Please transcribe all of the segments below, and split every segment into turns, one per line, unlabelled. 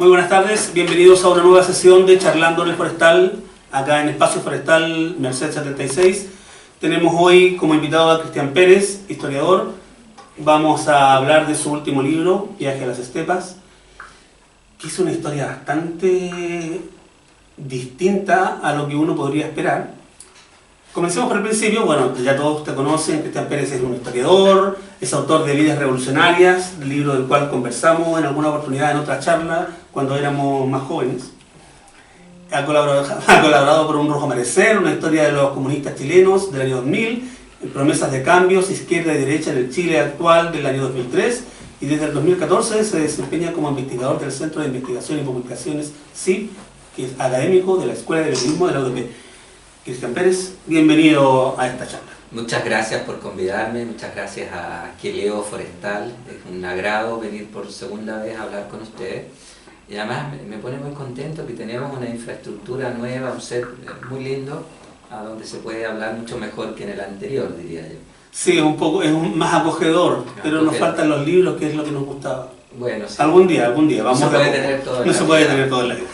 Muy buenas tardes, bienvenidos a una nueva sesión de Charlando en el Forestal, acá en Espacio Forestal Merced 76. Tenemos hoy como invitado a Cristian Pérez, historiador. Vamos a hablar de su último libro, Viaje a las Estepas, que es una historia bastante distinta a lo que uno podría esperar. Comencemos por el principio. Bueno, ya todos te conocen, Cristian Pérez es un historiador, es autor de Vidas Revolucionarias, libro del cual conversamos en alguna oportunidad en otra charla cuando éramos más jóvenes. Ha colaborado por Un Rojo Amanecer, una historia de los comunistas chilenos del año 2000, en Promesas de Cambios, Izquierda y Derecha en el Chile actual del año 2003, y desde el 2014 se desempeña como investigador del Centro de Investigación y Publicaciones CIP, que es académico de la Escuela de Periodismo de la UDP. Cristian Pérez, bienvenido a esta charla.
Muchas gracias por convidarme, muchas gracias a Queleo Forestal, es un agrado venir por segunda vez a hablar con ustedes. Y además me pone muy contento que tenemos una infraestructura nueva, un set muy lindo, a donde se puede hablar mucho mejor que en el anterior, diría yo.
Sí, es más acogedor, pero nos faltan los libros, que es lo que nos gustaba.
Bueno, sí.
Algún día, vamos
no
a
se puede tener todo en la vida.
No se puede tener todo en la vida.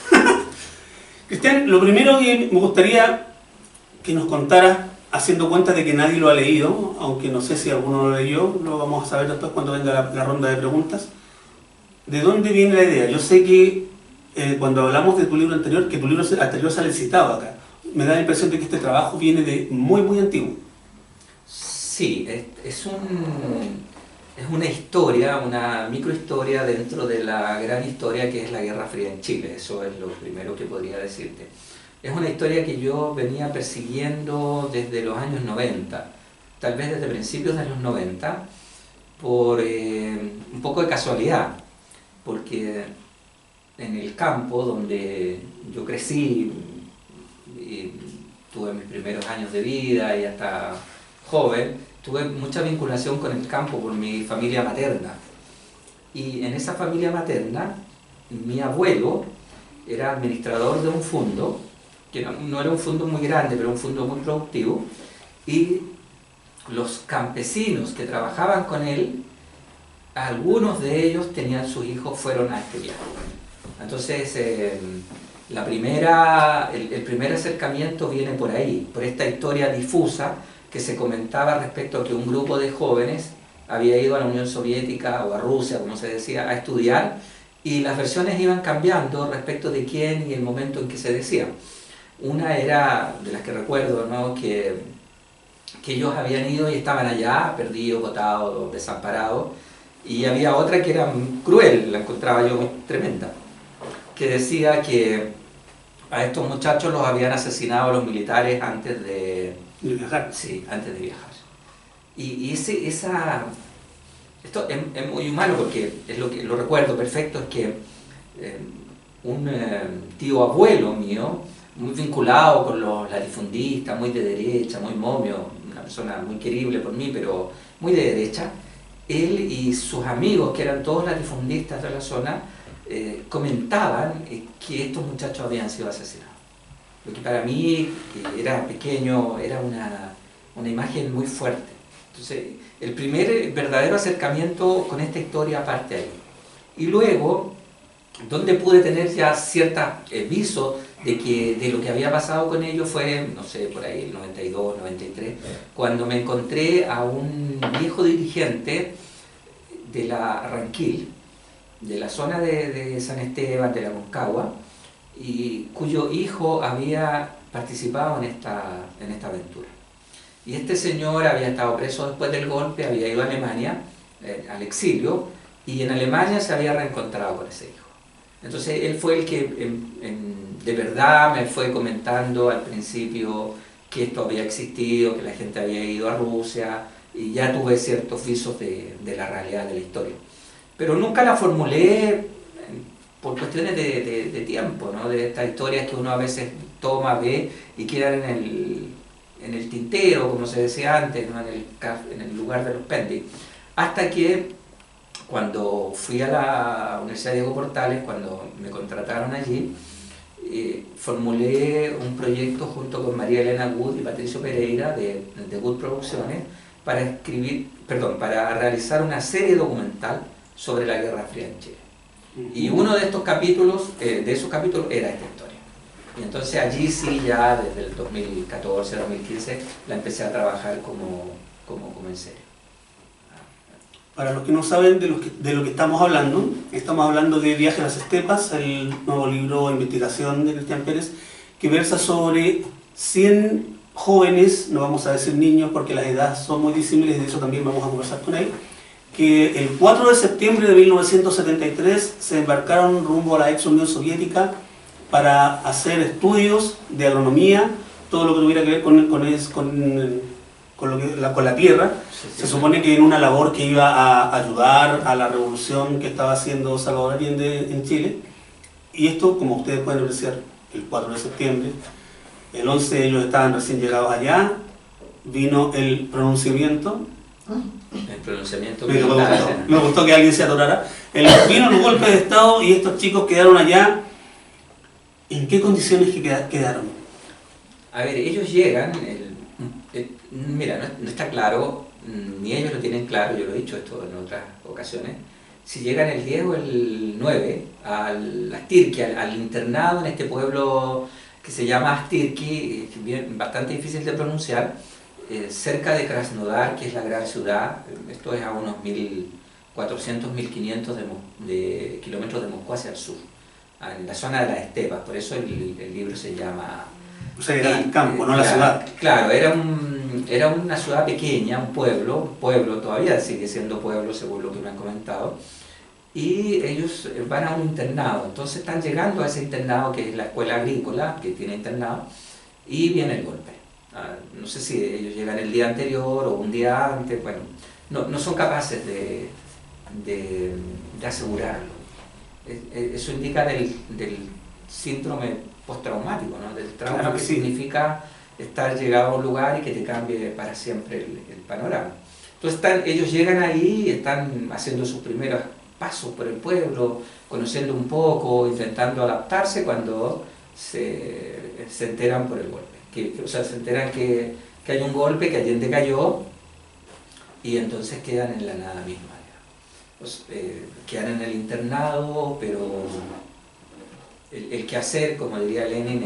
Cristian, lo primero que me gustaría que nos contara, haciendo cuenta de que nadie lo ha leído, aunque no sé si alguno lo leyó, lo vamos a saber después cuando venga la ronda de preguntas. ¿De dónde viene la idea? Yo sé que cuando hablamos de tu libro anterior, que tu libro anterior sale citado acá, me da la impresión de que este trabajo viene de muy antiguo.
Sí, es una historia, una microhistoria dentro de la gran historia que es la Guerra Fría en Chile. Eso es lo primero que podría decirte. Es una historia que yo venía persiguiendo desde los años 90, tal vez desde principios de los 90, por un poco de casualidad, porque en el campo donde yo crecí, y tuve mis primeros años de vida y hasta joven, tuve mucha vinculación con el campo por mi familia materna. Y en esa familia materna, mi abuelo era administrador de un fondo, que no era un fondo muy grande, pero un fondo muy productivo, y los campesinos que trabajaban con él, algunos de ellos tenían sus hijos, fueron a este viaje. Entonces, el primer acercamiento viene por ahí, por esta historia difusa que se comentaba respecto a que un grupo de jóvenes había ido a la Unión Soviética o a Rusia, como se decía, a estudiar, y las versiones iban cambiando respecto de quién y el momento en que se decía. Una era, de las que recuerdo, ¿no?, que ellos habían ido y estaban allá, perdidos, botados, desamparados, y había otra que era cruel, la encontraba yo muy tremenda, que decía que a estos muchachos los habían asesinado los militares antes de
viajar.
Sí, antes de viajar. Y esto es muy humano porque es lo recuerdo perfecto, es que un tío abuelo mío, muy vinculado con los latifundistas, muy de derecha, muy momio, una persona muy querible por mí, pero muy de derecha, él y sus amigos, que eran todos latifundistas de la zona, comentaban que estos muchachos habían sido asesinados. Lo que para mí, que era pequeño, era una imagen muy fuerte. Entonces, el primer verdadero acercamiento con esta historia parte ahí. Y luego, donde pude tener ya cierta viso de lo que había pasado con ellos fue, no sé, por ahí el 92, 93, cuando me encontré a un viejo dirigente de la Ranquil, de la zona de San Esteban, de la Concagua, y cuyo hijo había participado en esta aventura. Y este señor había estado preso después del golpe, había ido a Alemania, al exilio, y en Alemania se había reencontrado con ese hijo. Entonces él fue el que de verdad me fue comentando al principio que esto había existido, que la gente había ido a Rusia, y ya tuve ciertos visos de la realidad de la historia. Pero nunca la formulé por cuestiones de tiempo, ¿no?, de estas historias que uno a veces toma, ve y quedan en el tintero, como se decía antes, ¿no?, en el lugar de los pending. Hasta que cuando fui a la Universidad Diego Portales, cuando me contrataron allí, formulé un proyecto junto con María Elena Wood y Patricio Pereira de Wood Producciones para realizar una serie documental sobre la Guerra Fría en Chile. Y uno de estos capítulos, de esos capítulos, era esta historia. Y entonces allí sí, ya desde el 2014, 2015, la empecé a trabajar como en serio.
Para los que no saben de lo que estamos hablando de Viaje a las Estepas, el nuevo libro de investigación de Cristian Pérez, que versa sobre 100 jóvenes, no vamos a decir niños porque las edades son muy disímiles, de eso también vamos a conversar con él, que el 4 de septiembre de 1973 se embarcaron rumbo a la ex Unión Soviética para hacer estudios de agronomía, todo lo que tuviera que ver con la tierra. Se supone que en una labor que iba a ayudar a la revolución que estaba haciendo Salvador Allende en Chile. Y esto, como ustedes pueden apreciar, el 4 de septiembre, el 11 ellos estaban recién llegados allá, vino el pronunciamiento.
El pronunciamiento
me gustó que alguien se atorara. Vino el golpe de Estado y estos chicos quedaron allá. ¿En qué condiciones quedaron?
A ver, ellos llegan, mira, no está claro, ni ellos lo tienen claro, yo lo he dicho esto en otras ocasiones, si llegan el 10 o el 9 a Astirki, al internado en este pueblo que se llama Astirki, bastante difícil de pronunciar, cerca de Krasnodar, que es la gran ciudad. Esto es a unos 1400, 1500 de kilómetros de Moscú hacia el sur, en la zona de las estepas, por eso el libro se llama...
O sea, era el campo, no la ciudad.
Claro, era una ciudad pequeña, un pueblo todavía sigue siendo pueblo según lo que me han comentado, y ellos van a un internado, entonces están llegando a ese internado que es la escuela agrícola, que tiene internado, y viene el golpe. No sé si ellos llegan el día anterior o un día antes, bueno, no son capaces de asegurarlo. Eso indica del síndrome postraumático, ¿no? Del trauma,
claro que sí.
Significa estar llegado a un lugar y que te cambie para siempre el panorama. Entonces ellos llegan ahí y están haciendo sus primeros pasos por el pueblo, conociendo un poco, intentando adaptarse cuando se enteran por el golpe. O sea, se enteran que hay un golpe, que Allende cayó, y entonces quedan en la nada misma. Pues, quedan en el internado, pero el quehacer, como diría Lenin,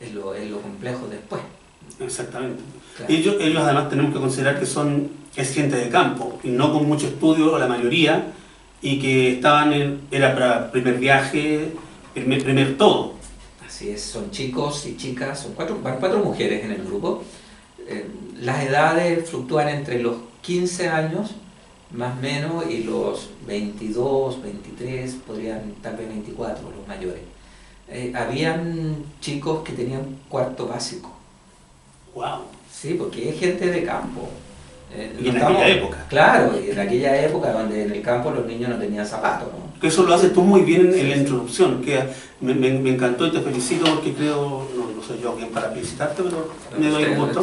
es lo complejo después.
Exactamente.
Claro.
Ellos además tenemos que considerar que es gente de campo, y no con mucho estudio, la mayoría, y que era para primer viaje, primer todo.
Así es, son chicos y chicas, van cuatro mujeres en el grupo. Las edades fluctúan entre los 15 años, más o menos, y los 22, 23, podrían tal vez 24, los mayores. Habían chicos que tenían cuarto básico.
¡Wow!
Sí, porque es gente de campo.
Y en aquella época.
Claro, y en aquella época donde en el campo los niños no tenían zapatos, ¿no?
Que eso lo haces tú muy bien en la introducción, que me encantó y te felicito porque creo, no soy yo quien para felicitarte, pero me doy el gusto.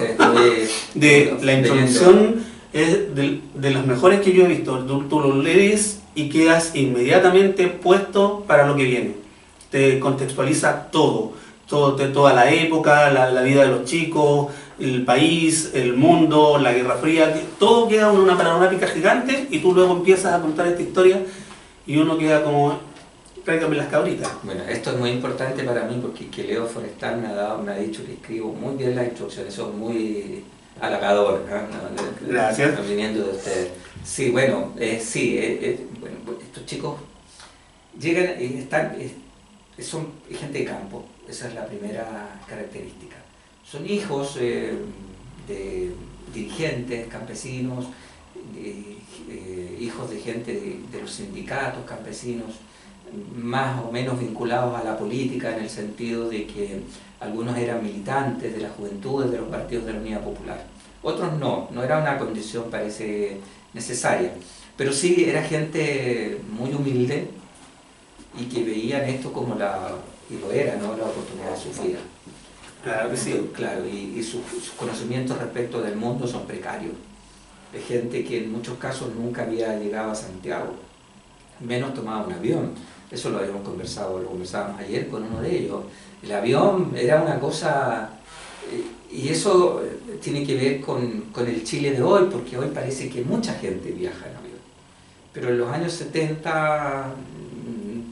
De la introducción es de las mejores que yo he visto. Tú lo lees y quedas inmediatamente puesto para lo que viene. Te contextualiza toda la época, la vida de los chicos, el país, el mundo, la Guerra Fría, todo queda en una panorámica gigante y tú luego empiezas a contar esta historia y uno queda como, tráigame las cabritas.
Bueno, esto es muy importante para mí porque Leo Forestal me ha dicho que escribo muy bien las instrucciones, eso es muy halagador, ¿no?
Gracias.
Viniendo de usted. Sí, bueno, bueno, estos chicos llegan y son gente de campo, esa es la primera característica. Son hijos de dirigentes, campesinos, hijos de gente de los sindicatos campesinos, más o menos vinculados a la política en el sentido de que algunos eran militantes de las juventudes de los partidos de la Unidad Popular. Otros no era una condición parece necesaria, pero sí era gente muy humilde y que veían esto como y lo era, ¿no? La oportunidad de su vida.
Claro que sí.
Claro, y sus conocimientos respecto del mundo son precarios. De gente que en muchos casos nunca había llegado a Santiago, menos tomaba un avión. Eso lo conversábamos ayer con uno de ellos. El avión era una cosa, y eso tiene que ver con el Chile de hoy, porque hoy parece que mucha gente viaja en avión. pero en los años 70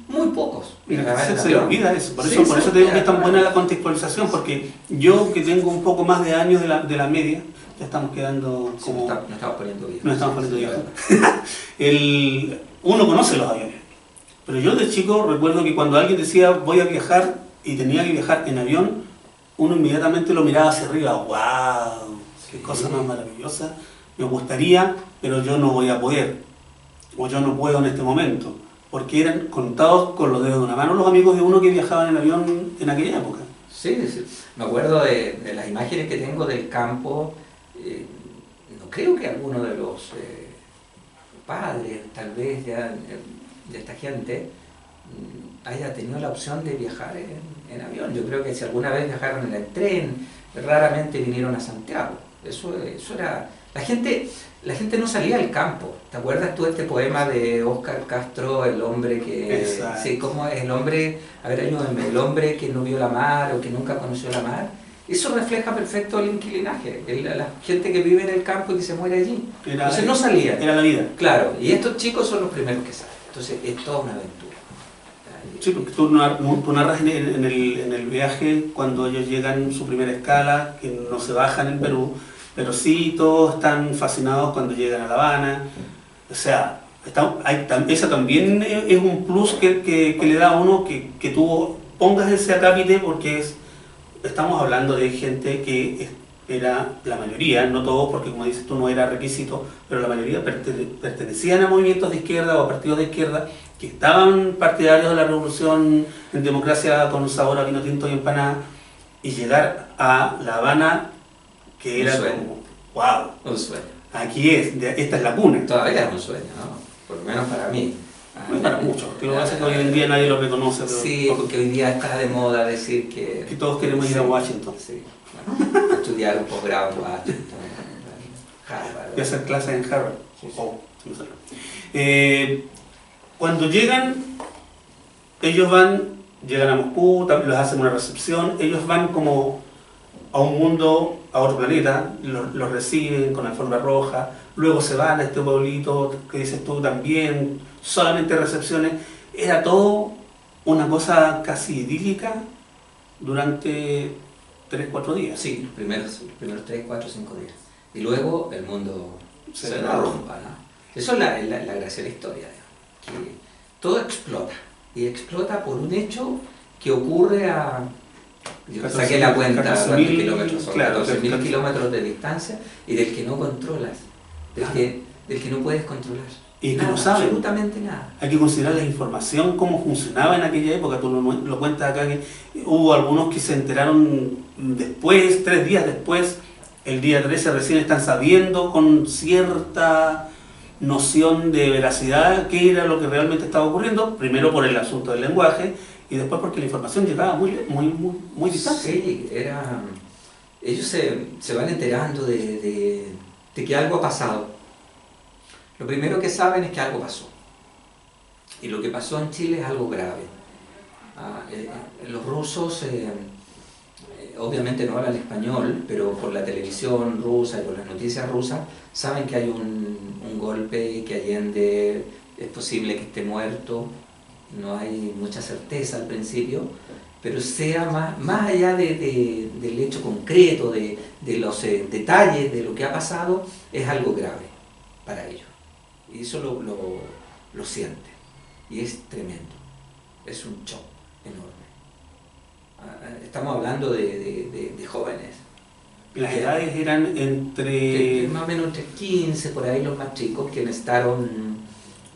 muy pocos.
Mira, se
avión.
le olvida eso, por
Sí,
eso,
se
por eso te digo que
olvida,
es tan
claro.
buena la contextualización, porque yo que tengo un poco más de años de la media, ya estamos quedando
Sí,
como...
nos estamos poniendo viejos.
No estamos poniendo
Sí,
viejos. Uno conoce los aviones, pero yo de chico recuerdo que cuando alguien decía voy a viajar y tenía que viajar en avión, uno inmediatamente lo miraba hacia arriba. ¡Wow! ¡Qué
Sí.
cosa más maravillosa! Me gustaría, pero yo no voy a poder, o yo no puedo en este momento, porque eran contados con los dedos de una mano los amigos de uno que viajaban en avión en aquella época.
Sí, sí. Me acuerdo de las imágenes que tengo del campo. No creo que alguno de los padres, tal vez, de esta gente, haya tenido la opción de viajar en avión. Yo creo que si alguna vez viajaron en el tren, raramente vinieron a Santiago. Eso era... La gente no salía al campo. ¿Te acuerdas tú de este poema de Óscar Castro, el hombre que...
Exacto.
Sí, ¿cómo es el hombre? A ver, ayúdenme. El hombre que no vio la mar o que nunca conoció la mar. Eso refleja perfecto el inquilinaje. La gente que vive en el campo y que se muere allí. Entonces no salían.
Era la vida.
Claro, y estos chicos son los primeros que salen. Entonces es toda una aventura.
Sí, porque tú narras en el viaje cuando ellos llegan a su primera escala, que no se bajan en Perú, pero sí todos están fascinados cuando llegan a La Habana. O sea, esa también es un plus que le da a uno que tú pongas ese acápite, porque estamos hablando de gente que era la mayoría, no todos, porque como dices tú no era requisito, pero la mayoría pertenecían a movimientos de izquierda o a partidos de izquierda que estaban partidarios de la revolución en democracia con sabor a vino tinto y empanada, y llegar a La Habana, que era como, wow,
Un sueño.
aquí esta es la cuna.
Todavía es un sueño, ¿no? Por lo menos para mí.
No es para muchos, lo que pasa es que hoy en día nadie lo reconoce, pero
Sí, porque hoy día está de moda decir que
todos queremos ir a Washington
sí, bueno, estudiar un posgrado en Washington, Harvard.
y hacer clases en Harvard.
Sí, sí.
Oh, se me salió. Cuando llegan, ellos llegan a Moscú, les hacen una recepción, ellos van como a un mundo, a otro planeta, los reciben con la alfombra roja, luego se van a este pueblito que dices tú también, solamente recepciones. Era todo una cosa casi idílica durante 3-4 días.
Sí, los primeros 3, 4, 5 días. Y luego el mundo se derrumba, ¿no? Eso es la gracia de la historia, ¿no? Que todo explota. Y explota por un hecho que ocurre a... Yo saqué la cuenta,
14.000
¿cuántos kilómetros son?
claro,
14.000 kilómetros de distancia y del que no controlas, del que no puedes controlar.
Y que
nada,
no saben.
Absolutamente nada.
Hay que considerar la información, cómo funcionaba en aquella época. Tú lo cuentas acá, que hubo algunos que se enteraron después, 3 días después, el día 13 recién están sabiendo con cierta noción de veracidad qué era lo que realmente estaba ocurriendo, primero por el asunto del lenguaje y después porque la información llegaba muy distante.
Sí, ellos se van enterando de que algo ha pasado. Lo primero que saben es que algo pasó. Y lo que pasó en Chile es algo grave. Los rusos obviamente no hablan español, pero por la televisión rusa y por las noticias rusas saben que hay un golpe, que Allende es posible que esté muerto. No hay mucha certeza al principio, pero sea más allá del hecho concreto, de los detalles de lo que ha pasado, es algo grave para ellos. Y eso lo sienten. Y es tremendo. Es un shock enorme. Estamos hablando de jóvenes.
Las edades eran entre...
Más o menos entre 15, por ahí los más chicos, que necesitaron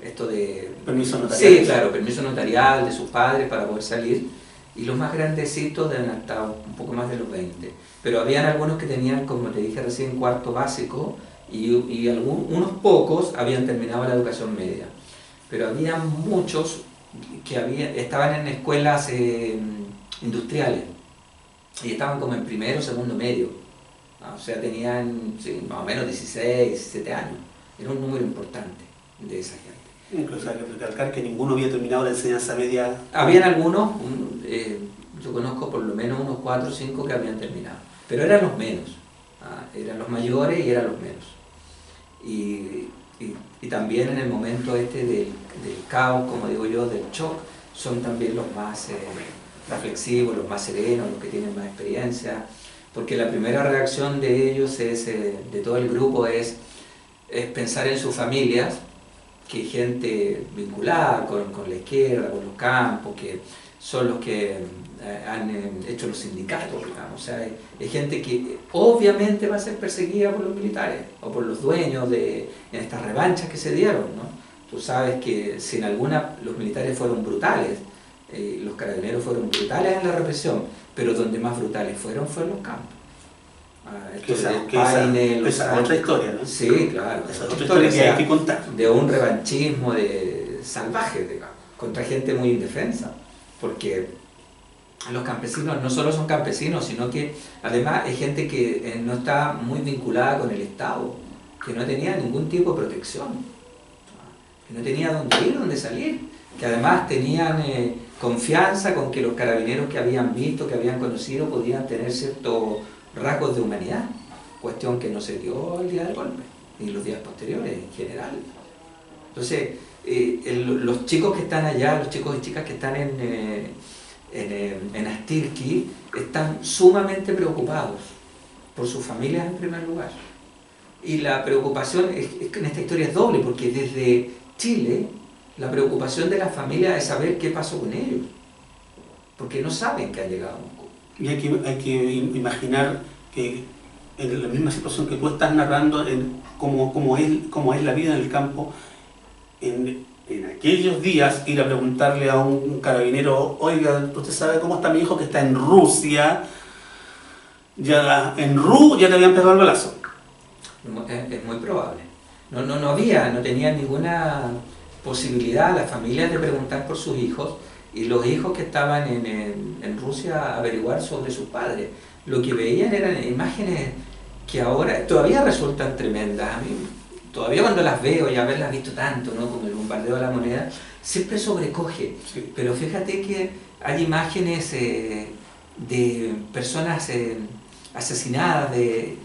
esto de...
Permiso notarial.
Sí, claro, permiso notarial de sus padres para poder salir. Y los más grandecitos deben haber estado un poco más de los 20. Pero habían algunos que tenían, como te dije recién, cuarto básico, y unos pocos habían terminado la educación media. Pero había muchos que estaban en escuelas industriales y estaban como en primero o segundo medio, ¿no? O sea, tenían más o menos 16, 17 años. Era un número importante de esa gente.
Incluso hay que recalcar que ninguno había terminado la enseñanza media.
Habían algunos, yo conozco por lo menos unos 4 o 5 que habían terminado, pero eran los menos. Eran los mayores y eran los menos. Y y también en el momento del caos, como digo yo, del shock, son también los más reflexivos, los más serenos, los que tienen más experiencia, porque la primera reacción de ellos, de todo el grupo, es pensar en sus familias, que gente vinculada con la izquierda, con los campos, que son los que han hecho los sindicatos, digamos. O sea, hay gente que obviamente va a ser perseguida por los militares o por los dueños en estas revanchas que se dieron, ¿no? Tú sabes que si en alguna los militares fueron brutales, los carabineros fueron brutales en la represión, pero donde más brutales fueron los campos.
Esa es otra historia, ¿no?
Sí, claro.
Esa es otra historia que hay que contar.
De un revanchismo salvaje, digamos, contra gente muy indefensa. Porque los campesinos no solo son campesinos, sino que además hay gente que no está muy vinculada con el Estado, que no tenía ningún tipo de protección, que no tenía dónde ir, dónde salir, que además tenían confianza con que los carabineros que habían visto, que habían conocido, podían tener ciertos rasgos de humanidad, cuestión que no se dio el día del golpe, y los días posteriores en general. Entonces, los chicos que están allá, los chicos y chicas que están en Astirki, están sumamente preocupados por sus familias en primer lugar. Y la preocupación es que en esta historia es doble, porque desde Chile la preocupación de las familias es saber qué pasó con ellos, porque no saben que han llegado a Moscú.
Y hay que imaginar que en la misma situación que tú estás narrando, cómo es la vida en el campo, en aquellos días ir a preguntarle a un carabinero, oiga, ¿usted sabe cómo está mi hijo que está en Rusia? Ya te habían pegado el balazo.
Es muy probable. No tenían ninguna posibilidad las familias de preguntar por sus hijos, y los hijos que estaban en Rusia averiguar sobre sus padres. Lo que veían eran imágenes que ahora todavía resultan tremendas. A mí, todavía cuando las veo y haberlas visto tanto, ¿no?, como el bombardeo de la Moneda, siempre sobrecoge. Sí. Pero fíjate que hay imágenes de personas asesinadas que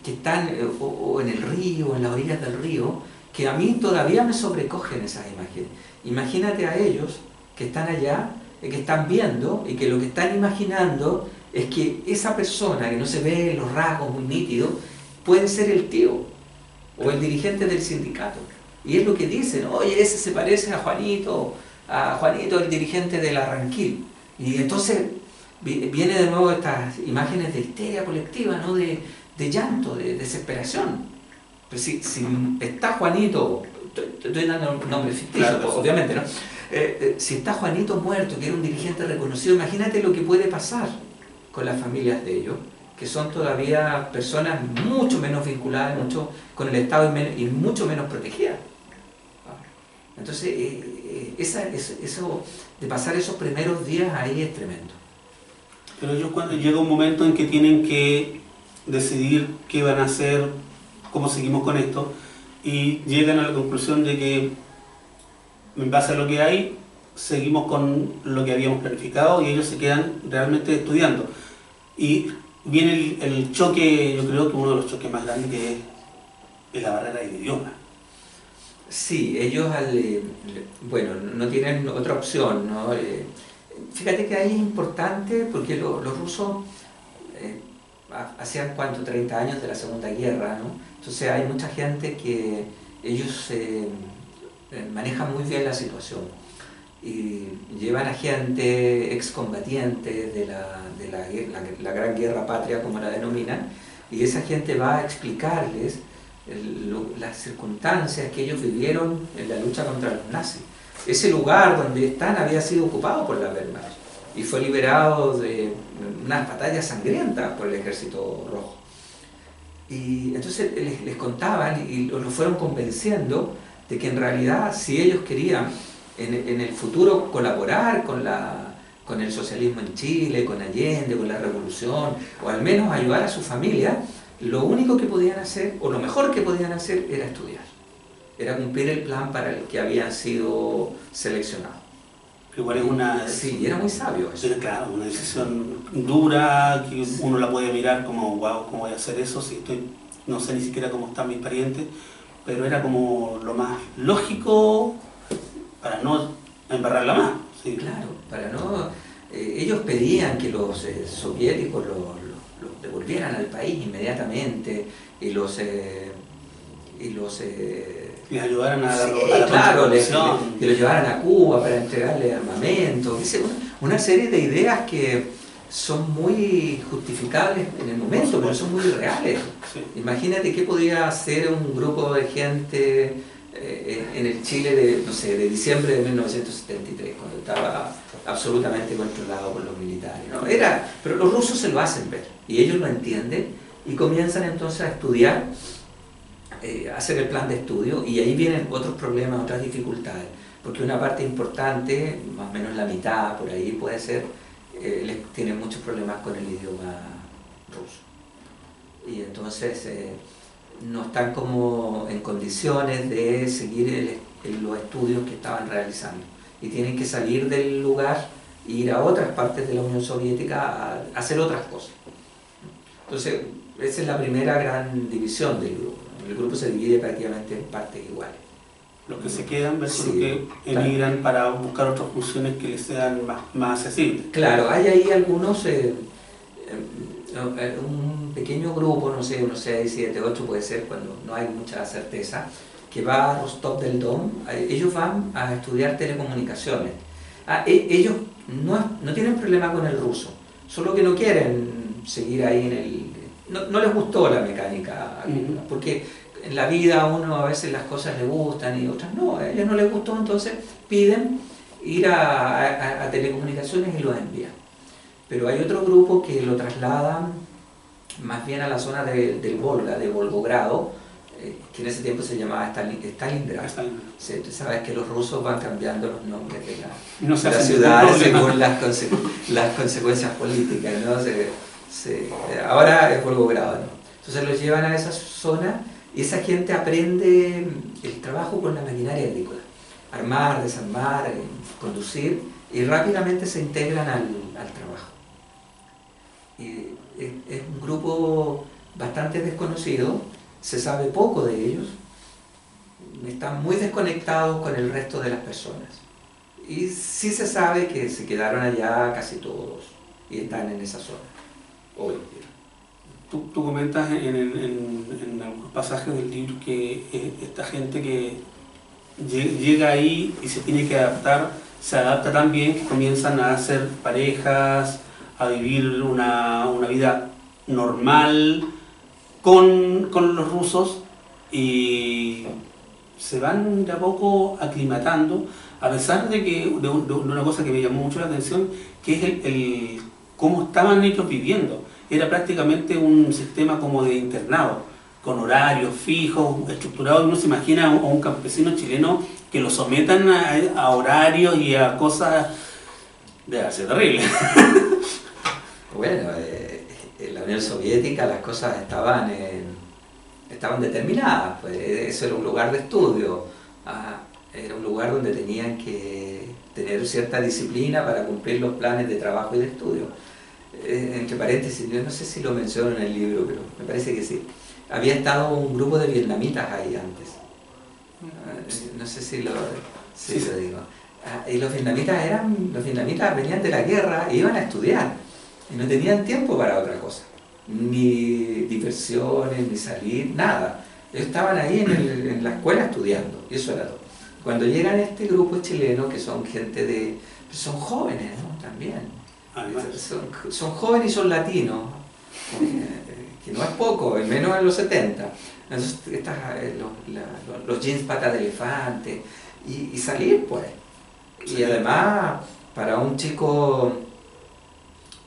están o en el río, o en las orillas del río, que a mí todavía me sobrecogen esas imágenes. Imagínate a ellos que están allá, que están viendo y que lo que están imaginando es que esa persona que no se ve los rasgos muy nítidos puede ser el tío o el dirigente del sindicato. Y es lo que dicen, oye, ese se parece a Juanito el dirigente del Arranquil. Y entonces viene de nuevo estas imágenes de histeria colectiva, ¿no?, de llanto, de desesperación. Pero si está Juanito, estoy dando un nombre ficticio, claro, obviamente, ¿no? Si está Juanito muerto, que era un dirigente reconocido, imagínate lo que puede pasar con las familias de ellos, que son todavía personas mucho menos vinculadas con el Estado y mucho menos protegidas. Entonces, eso de pasar esos primeros días ahí es tremendo.
Pero ellos, cuando llega un momento en que tienen que decidir qué van a hacer, cómo seguimos con esto, y llegan a la conclusión de que en base a lo que hay, seguimos con lo que habíamos planificado, y ellos se quedan realmente estudiando. Y viene el choque, yo creo que uno de los choques más grandes, que es la barrera del idioma.
Sí, ellos bueno, no tienen otra opción, ¿no? Fíjate que ahí es importante porque los rusos hacían, ¿cuánto?, 30 años de la Segunda Guerra, ¿no? Entonces hay mucha gente que ellos manejan muy bien la situación y llevan a gente excombatientes de la Gran Guerra Patria, como la denominan, y esa gente va a explicarles las circunstancias que ellos vivieron en la lucha contra los nazis. Ese lugar donde están había sido ocupado por la Wehrmacht y fue liberado de unas batallas sangrientas por el Ejército Rojo. Y entonces les contaban y los fueron convenciendo de que en realidad, si ellos querían en el futuro colaborar con el socialismo en Chile, con Allende, con la revolución, o al menos ayudar a su familia, lo único que podían hacer, o lo mejor que podían hacer, era estudiar. Era cumplir el plan para el que habían sido seleccionados.
Igual es una...
Sí, era muy sabio eso.
Claro, una decisión dura, que uno la puede mirar como, wow, ¿cómo voy a hacer eso? Si no sé ni siquiera cómo están mis parientes. pero era como lo más lógico para no embarrarla más. Sí.
Claro, para no... ellos pedían que los soviéticos los devolvieran al país inmediatamente y
Les ayudaran a
sí,
la
claro,
contrarrevolución.
que los llevaran a Cuba para entregarle armamento, una serie de ideas que son muy justificables en el momento, pero son muy reales.
Sí.
Imagínate qué podía hacer un grupo de gente en el Chile de, no sé, de diciembre de 1973, cuando estaba absolutamente controlado por los militares, ¿no? Pero los rusos se lo hacen ver, y ellos lo entienden, y comienzan entonces a estudiar, hacer el plan de estudio, y ahí vienen otros problemas, otras dificultades, porque una parte importante, más o menos la mitad por ahí puede ser, tienen muchos problemas con el idioma ruso. Y entonces no están como en condiciones de seguir los estudios que estaban realizando. Y tienen que salir del lugar e ir a otras partes de la Unión Soviética a hacer otras cosas. Entonces, esa es la primera gran división del grupo. El grupo se divide prácticamente en partes iguales.
Los que se quedan versus
Sí,
los que emigran para buscar otras funciones que les sean más accesibles.
Claro, hay ahí algunos, un pequeño grupo, no sé, unos 6, 7, 8 puede ser, cuando no hay mucha certeza, que va a Rostov del Don. Ellos van a estudiar telecomunicaciones. Ellos no tienen problema con el ruso, solo que no quieren seguir ahí en el... No les gustó la mecánica, porque en la vida a uno a veces las cosas le gustan y otras no, a ellos no les gustó, entonces piden ir a telecomunicaciones y los envían. Pero hay otro grupo que lo trasladan más bien a la zona del Volga, de Volgogrado, que en ese tiempo se llamaba Stalingrad. Sí, tú sabes que los rusos van cambiando los nombres de las ciudades según las consecuencias políticas, ¿no? Ahora es Volgogrado, ¿no? Entonces los llevan a esa zona y esa gente aprende el trabajo con la maquinaria agrícola. Armar, desarmar, conducir, y rápidamente se integran al trabajo. Y es un grupo bastante desconocido, se sabe poco de ellos, están muy desconectados con el resto de las personas. Y sí se sabe que se quedaron allá casi todos y están en esa zona hoy.
Tú comentas en algunos pasajes del libro que esta gente que llega ahí y se tiene que adaptar, se adapta tan bien que comienzan a hacer parejas, a vivir una vida normal con los rusos y se van de a poco aclimatando, a pesar de una cosa que me llamó mucho la atención, que es el cómo estaban ellos viviendo. Era prácticamente un sistema como de internado, con horarios fijos, estructurados. Uno se imagina a un campesino chileno que lo sometan a horarios y a cosas de ser terrible.
Bueno, en la Unión Soviética las cosas estaban determinadas, pues eso era un lugar de estudio, era un lugar donde tenían que tener cierta disciplina para cumplir los planes de trabajo y de estudio. Entre paréntesis, yo no sé si lo menciono en el libro, pero me parece que sí. Había estado un grupo de vietnamitas ahí antes. No sé si lo digo. Y los vietnamitas venían de la guerra e iban a estudiar. Y no tenían tiempo para otra cosa. Ni diversiones, ni salir, nada. Ellos estaban ahí en la escuela estudiando, y eso era todo. Cuando llegan este grupo chileno, que son gente son jóvenes, ¿no? También. Son jóvenes y son latinos, que no es poco, menos en los 70. Entonces, los jeans patas de elefante, y salir, pues. Y además, para un chico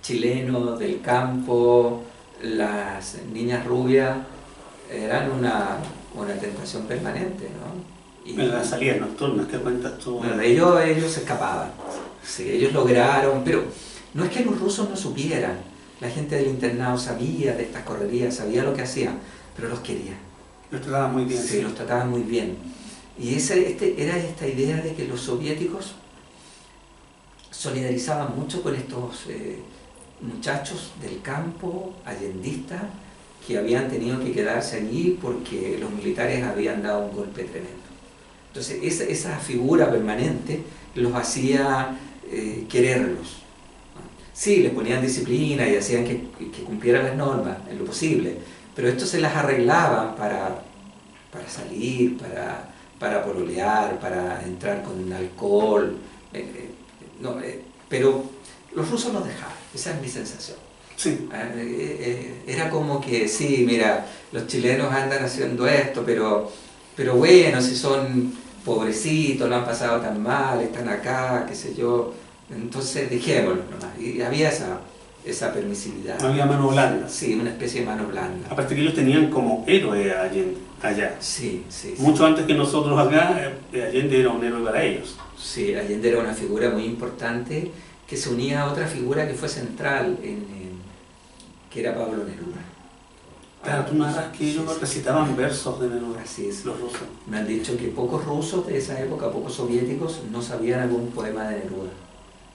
chileno del campo, las niñas rubias eran una tentación permanente, ¿no?
En las salidas nocturnas, ¿qué cuentas tú?
Bueno, ellos se escapaban, sí, ellos lograron, pero no es que los rusos no supieran, la gente del internado sabía de estas correrías, sabía lo que hacían, pero los querían.
Los trataban muy bien.
Sí, los trataban muy bien. Y era esta idea de que los soviéticos solidarizaban mucho con estos muchachos del campo, allendistas, que habían tenido que quedarse allí porque los militares habían dado un golpe tremendo. Entonces esa figura permanente los hacía quererlos. Sí, les ponían disciplina y hacían que cumplieran las normas en lo posible, pero esto se las arreglaban para salir, para pololear, para entrar con alcohol, pero los rusos los dejaban, esa es mi sensación.
Sí.
Era como que, sí, mira, los chilenos andan haciendo esto, pero bueno, si son pobrecitos, lo han pasado tan mal, están acá, qué sé yo, entonces dejémoslo nomás. Y había esa permisividad.
Había mano blanda.
Sí, una especie de mano blanda.
Aparte que ellos tenían como héroe a Allende allá.
Sí.
Mucho antes que nosotros acá, Allende era un héroe para ellos.
Sí, Allende era una figura muy importante que se unía a otra figura que fue central, que era Pablo Neruda.
Claro, tú narras que ellos recitaban versos de Neruda.
Así es.
Los rusos.
Me han dicho que pocos rusos de esa época, pocos soviéticos, no sabían algún poema de Neruda,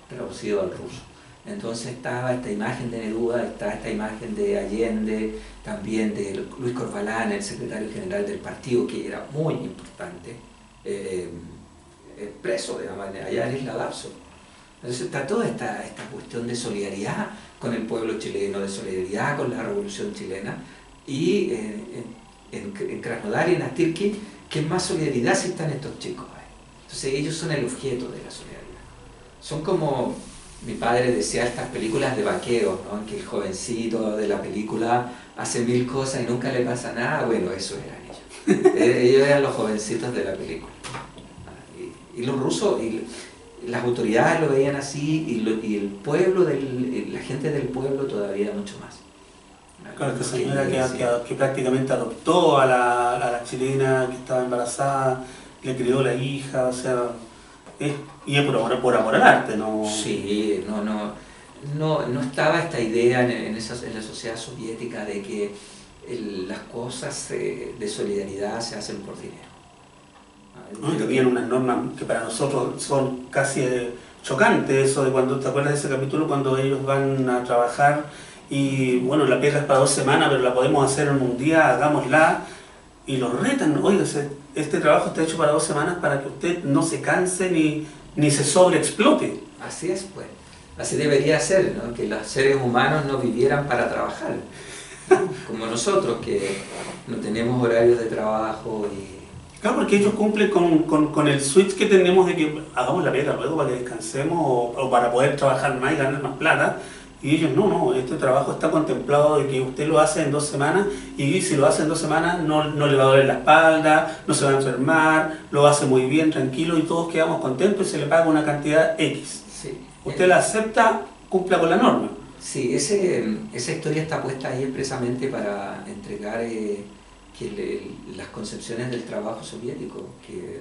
traducido al ruso. Entonces estaba esta imagen de Neruda, está esta imagen de Allende, también de Luis Corvalán, el secretario general del partido, que era muy importante, preso, digamos, allá en Isla Dawson. Entonces está toda esta cuestión de solidaridad con el pueblo chileno, de solidaridad con la revolución chilena, y en Krasnodar y en Astirkin, ¿qué más solidaridad si están estos chicos ahí? Entonces ellos son el objeto de la solidaridad. Son como, mi padre decía, estas películas de vaqueros, ¿no? En que el jovencito de la película hace 1000 cosas y nunca le pasa nada. Bueno, eso eran ellos. Ellos eran los jovencitos de la película. Y los rusos, y las autoridades lo veían así, y el pueblo, la gente del pueblo todavía mucho más.
Claro, esta señora que prácticamente adoptó a la chilena que estaba embarazada, le crió la hija, o sea, y es por amor al arte, ¿no?
Sí, no estaba esta idea en la sociedad soviética de que las cosas de solidaridad se hacen por dinero.
¿No? Y tenían unas normas que para nosotros son casi chocantes, eso de cuando, ¿te acuerdas de ese capítulo cuando ellos van a trabajar y bueno, la pega es para 2 semanas, pero la podemos hacer en un día, hagámosla, y los retan, oiga, este trabajo está hecho para 2 semanas para que usted no se canse ni se sobreexplote.
Así es, pues, así debería ser, ¿no? Que los seres humanos no vivieran para trabajar, como nosotros, que no tenemos horarios de trabajo y...
Claro, porque ellos cumplen con el switch que tenemos de que hagamos la pega luego para que descansemos o para poder trabajar más y ganar más plata. Y ellos no, este trabajo está contemplado de que usted lo hace en 2 semanas y si lo hace en 2 semanas no le va a doler la espalda, no se va a enfermar, lo hace muy bien, tranquilo y todos quedamos contentos y se le paga una cantidad X.
Sí.
Usted la acepta, cumpla con la norma.
Sí, esa historia está puesta ahí expresamente para entregar las concepciones del trabajo soviético, que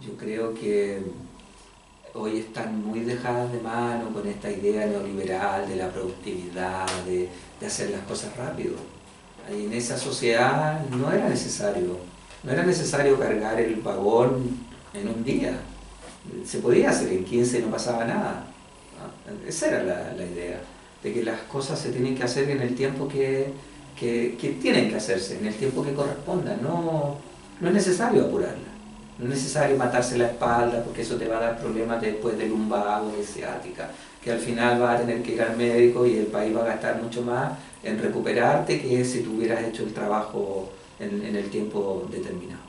yo creo que hoy están muy dejadas de mano con esta idea neoliberal de la productividad, de hacer las cosas rápido. Y en esa sociedad no era necesario cargar el vagón en un día. Se podía hacer en 15 y no pasaba nada. Esa era la idea, de que las cosas se tienen que hacer en el tiempo que tienen que hacerse, en el tiempo que corresponda. No es necesario apurarla. No es necesario matarse la espalda porque eso te va a dar problemas después de lumbago, de ciática, que al final vas a tener que ir al médico y el país va a gastar mucho más en recuperarte que si tú hubieras hecho el trabajo en el tiempo determinado.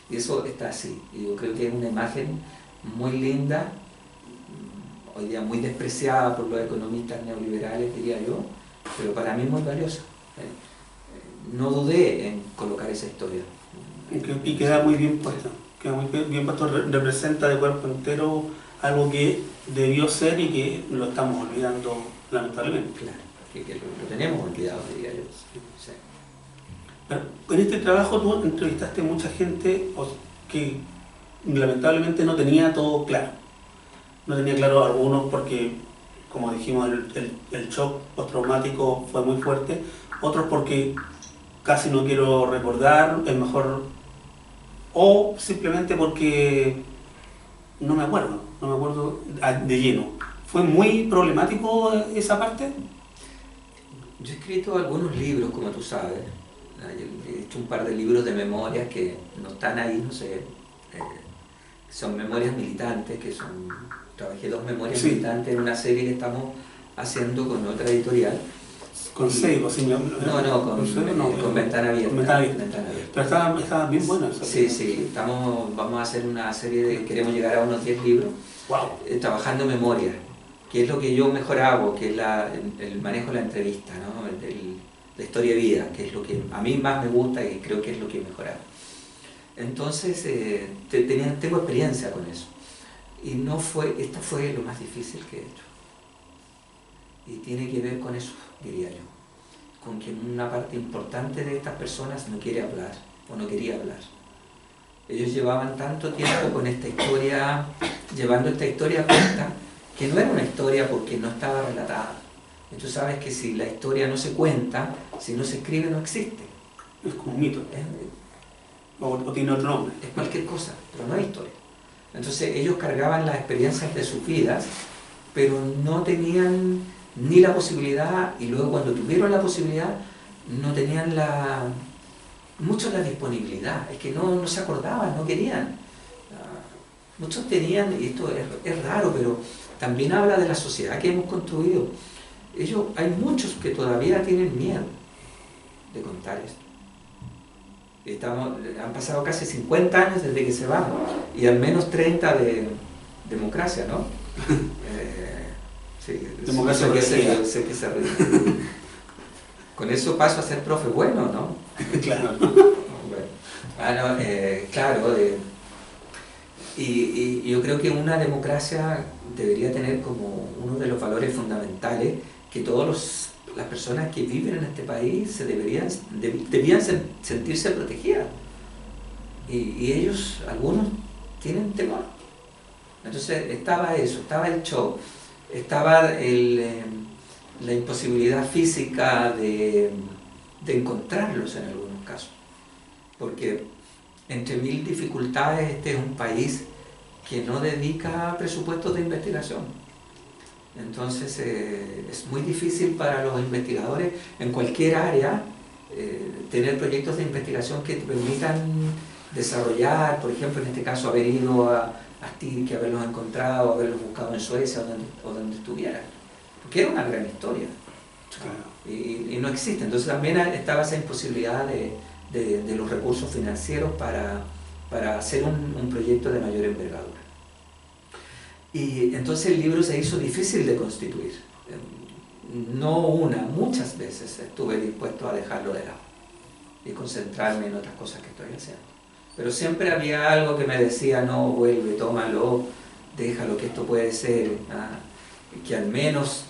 Y eso está así. Y yo creo que es una imagen muy linda, hoy día muy despreciada por los economistas neoliberales, diría yo, pero para mí muy valiosa. No dudé en colocar esa historia.
Y queda muy bien puesto. Queda muy bien puesto, representa de cuerpo entero algo que debió ser y que lo estamos olvidando lamentablemente.
Claro, que lo tenemos olvidado, diría yo. Sí.
Pero en este trabajo tú entrevistaste mucha gente que lamentablemente no tenía todo claro. No tenía claro algunos porque, como dijimos, el shock postraumático fue muy fuerte. Otros porque casi no quiero recordar, es mejor... O simplemente porque no me acuerdo de lleno. ¿Fue muy problemático esa parte?
Yo he escrito algunos libros, como tú sabes. He hecho un par de libros de memorias que no están ahí, no sé. Son memorias militantes, trabajé 2 memorias
Sí.
militantes en una serie que estamos haciendo con otra editorial.
Con Seibo, sí.
No, con Ventana Abierta.
Con Ventana Abierta.
Ventana Abierta.
Pero estaba bien buena esa.
Sí, vamos a hacer una serie queremos llegar a unos 10 libros,
Wow.
trabajando memoria, que es lo que yo mejor hago, que es el manejo de la entrevista, ¿no? La historia de vida, que es lo que a mí más me gusta y creo que es lo que mejor hago. Entonces, tengo experiencia con eso. Y esto fue lo más difícil que he hecho. Y tiene que ver con eso, diría yo. Con que una parte importante de estas personas no quiere hablar, o no quería hablar. Ellos llevaban tanto tiempo con esta historia, llevando esta historia a cuenta, que no era una historia porque no estaba relatada. Y tú sabes que si la historia no se cuenta, si no se escribe, no existe.
Es como un mito. O tiene otro nombre.
Es cualquier cosa, pero no hay historia. Entonces ellos cargaban las experiencias de sus vidas, pero no tenían ni la posibilidad, y luego cuando tuvieron la posibilidad, no tenían muchos la disponibilidad, es que no se acordaban, no querían. Muchos tenían, y esto es raro, pero también habla de la sociedad que hemos construido. Hay muchos que todavía tienen miedo de contar esto. Han pasado casi 50 años desde que se van, y al menos 30 de democracia, ¿no? Sí,
democracia
sé que se ríe. Con eso paso a ser profe bueno, ¿no?
Claro.
Bueno. Claro. Y yo creo que una democracia debería tener como uno de los valores fundamentales que todas las personas que viven en este país debían sentirse protegidas. Y ellos, algunos, tienen temor. Entonces estaba eso, estaba el show, estaba la imposibilidad física de encontrarlos en algunos casos. Porque entre mil dificultades este es un país que no dedica presupuestos de investigación. Entonces es muy difícil para los investigadores en cualquier área tener proyectos de investigación que te permitan desarrollar, por ejemplo, en este caso haber ido a Astirke, haberlos encontrado, haberlos buscado en Suecia o donde estuvieran. Porque era una gran historia. Y no existe. Entonces también estaba esa imposibilidad de los recursos financieros para hacer un proyecto de mayor envergadura. Y entonces el libro se hizo difícil de constituir. Muchas veces estuve dispuesto a dejarlo de lado y concentrarme en otras cosas que estoy haciendo. Pero siempre había algo que me decía, no, vuelve, tómalo, déjalo, que esto puede ser, que al menos,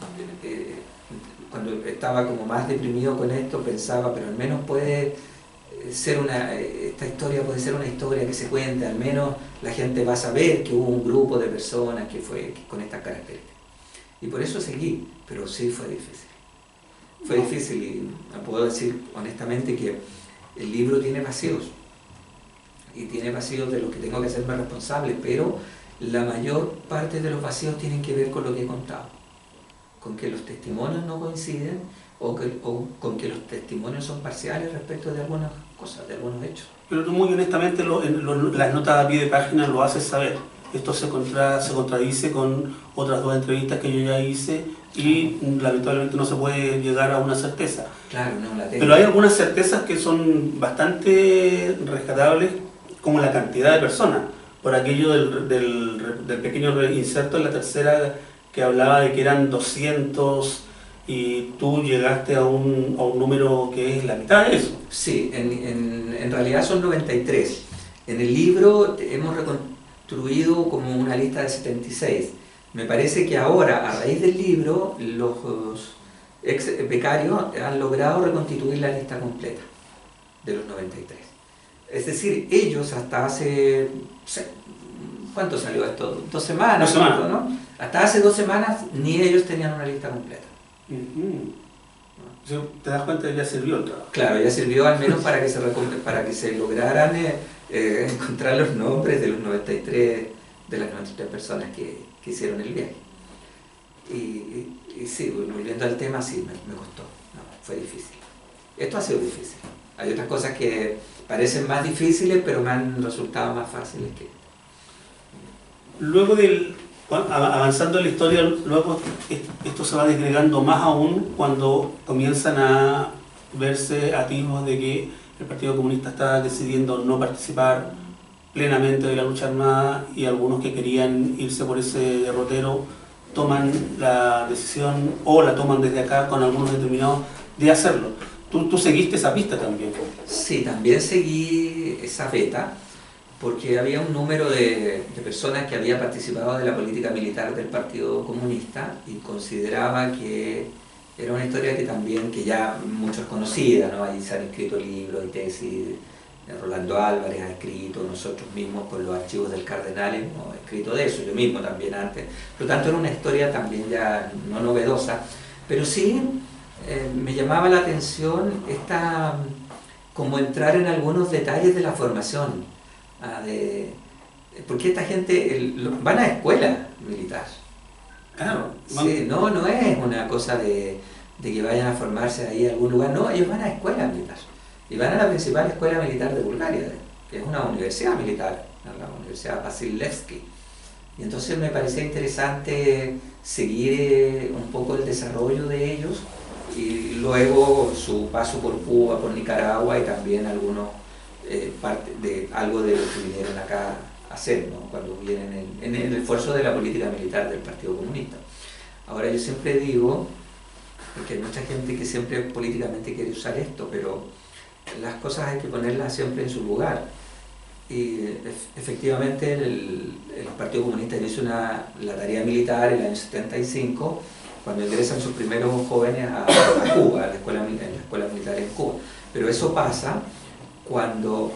cuando estaba como más deprimido con esto, pensaba, pero al menos puede ser esta historia puede ser una historia que se cuente, al menos la gente va a saber que hubo un grupo de personas que fue con estas características. Y por eso seguí, pero sí fue difícil. Fue difícil y puedo decir honestamente que el libro tiene vacíos. Y tiene vacíos de los que tengo que hacerme responsable, pero la mayor parte de los vacíos tienen que ver con lo que he contado. Con que los testimonios no coinciden o con que los testimonios son parciales respecto de algunas cosas, de algunos hechos.
Pero tú muy honestamente las notas a pie de página lo haces saber. Esto se contradice con otras 2 entrevistas que yo ya hice y lamentablemente no se puede llegar a una certeza.
Claro, no la tengo.
Pero hay algunas certezas que son bastante rescatables, como la cantidad de personas. Por aquello del pequeño inserto en la tercera que hablaba de que eran 200 y tú llegaste a un número que es la mitad de eso.
Sí, en realidad son 93. En el libro hemos reconstruido como una lista de 76. Me parece que ahora, a raíz del libro, los ex becarios han logrado reconstituir la lista completa de los 93. Es decir, ellos hasta hace... ¿Cuánto salió esto? 2 semanas.
2 semanas.
¿No? Hasta hace 2 semanas ni ellos tenían una lista completa.
¿Te das cuenta que ya sirvió el trabajo?
Claro, ya sirvió al menos para que se lograran encontrar los nombres de las 93 personas que hicieron el viaje. Y sí, volviendo al tema, sí, me costó. ¿No? fue difícil. Esto ha sido difícil. Hay otras cosas que parecen más difíciles, pero me han resultado más fáciles que...
Luego avanzando en la historia, luego esto se va disgregando más aún cuando comienzan a verse atisbos de que el Partido Comunista está decidiendo no participar plenamente de la lucha armada, y algunos que querían irse por ese derrotero toman la decisión, o la toman desde acá con algunos determinados, de hacerlo. Tú seguiste esa pista también.
Sí, también seguí esa beta, porque había un número de personas que había participado de la política militar del Partido Comunista y consideraba que era una historia que también, que ya muchos conocida, ¿no? Ahí se han escrito libros y tesis, Rolando Álvarez ha escrito, nosotros mismos con los archivos del Cardenal hemos escrito de eso, yo mismo también antes. Por lo tanto era una historia también ya no novedosa, pero sí me llamaba la atención como entrar en algunos detalles de la formación. Porque esta gente van a escuela militar.
Claro.
Sí, no es una cosa de que vayan a formarse ahí en algún lugar, no, ellos van a escuela militar. Y van a la principal escuela militar de Bulgaria, que es una universidad militar, la Universidad Vasilevsky. Y entonces me parecía interesante seguir un poco el desarrollo de ellos, y luego su paso por Cuba, por Nicaragua, y también algo de lo que vinieron acá a hacer, ¿no? Cuando vienen en el esfuerzo de la política militar del Partido Comunista. Ahora yo siempre digo, porque hay mucha gente que siempre políticamente quiere usar esto, pero las cosas hay que ponerlas siempre en su lugar. Y efectivamente el Partido Comunista hizo la tarea militar en el año 75, cuando ingresan sus primeros jóvenes a Cuba, a la escuela militar en Cuba. Pero eso pasa cuando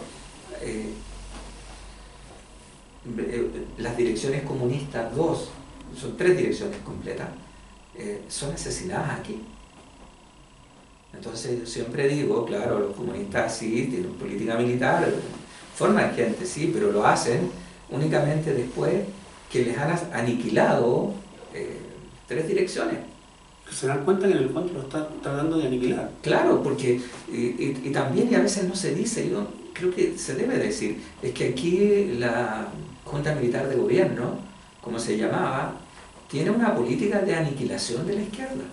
las direcciones comunistas, son 3 direcciones completas, son asesinadas aquí. Entonces yo siempre digo, claro, los comunistas sí tienen política militar, forman gente, sí, pero lo hacen únicamente después que les han aniquilado 3 direcciones.
Se dan cuenta que en el fondo lo están tratando de aniquilar.
Claro, porque, y también, y a veces no se dice, yo creo que se debe decir, es que aquí la Junta Militar de Gobierno, como se llamaba, tiene una política de aniquilación de la izquierda.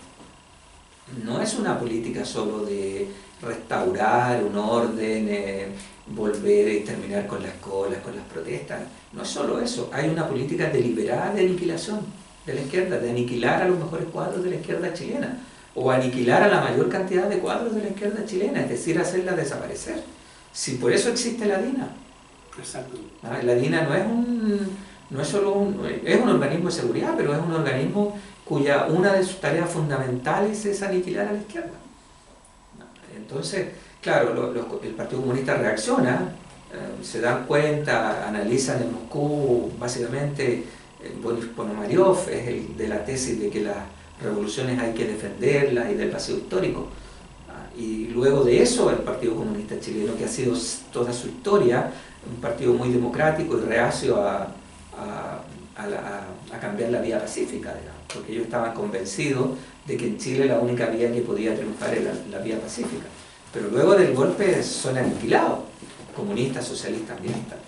No es una política solo de restaurar un orden, volver y terminar con las colas, con las protestas. No es solo eso, hay una política deliberada de aniquilación de la izquierda, de aniquilar a los mejores cuadros de la izquierda chilena, o aniquilar a la mayor cantidad de cuadros de la izquierda chilena, es decir, hacerla desaparecer. Si por eso existe la DINA.
Exacto.
La DINA es un organismo de seguridad, pero es un organismo cuya una de sus tareas fundamentales es aniquilar a la izquierda. Entonces, claro, el Partido Comunista reacciona, se dan cuenta, analizan en Moscú, básicamente, Boris Ponomaryov es el de la tesis de que las revoluciones hay que defenderlas y del paseo histórico. Y luego de eso, el Partido Comunista Chileno, que ha sido toda su historia un partido muy democrático y reacio a cambiar la vía pacífica, digamos, porque ellos estaban convencidos de que en Chile la única vía que podía triunfar era la vía pacífica. Pero luego del golpe son aniquilados, comunistas, socialistas, ambientalistas,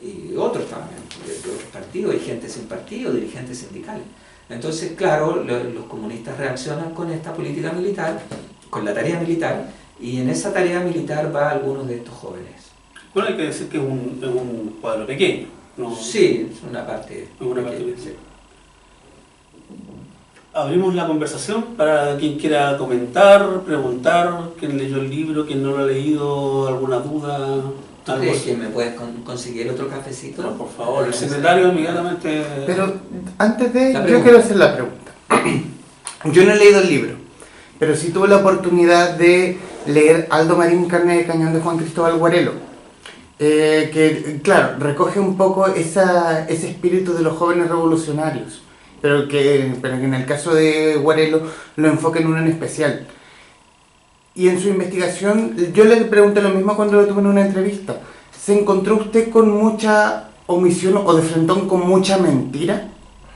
y otros también, de otros partidos, y gente sin partido, dirigentes sindicales. Entonces, claro, los comunistas reaccionan con esta política militar, con la tarea militar, y en esa tarea militar va algunos de estos jóvenes.
Bueno, hay que decir que es un cuadro pequeño, ¿no?
Sí, es una parte
pequeña.
sí.
Abrimos la conversación para quien quiera comentar, preguntar, quien leyó el libro, quien no lo ha leído, alguna duda.
¿Tú crees que me puedes conseguir otro cafecito?
Pero, por favor, el secretario inmediatamente...
Pero antes de... yo quiero hacer la pregunta. Yo no he leído el libro, pero sí tuve la oportunidad de leer Aldo Marín, Carne de Cañón, de Juan Cristóbal Guarelo, que, claro, recoge un poco ese espíritu de los jóvenes revolucionarios, pero que en el caso de Guarelo lo enfoca en uno en especial. Y en su investigación, yo le pregunté lo mismo cuando lo tuve en una entrevista. ¿Se encontró usted con mucha omisión o de frentón con mucha mentira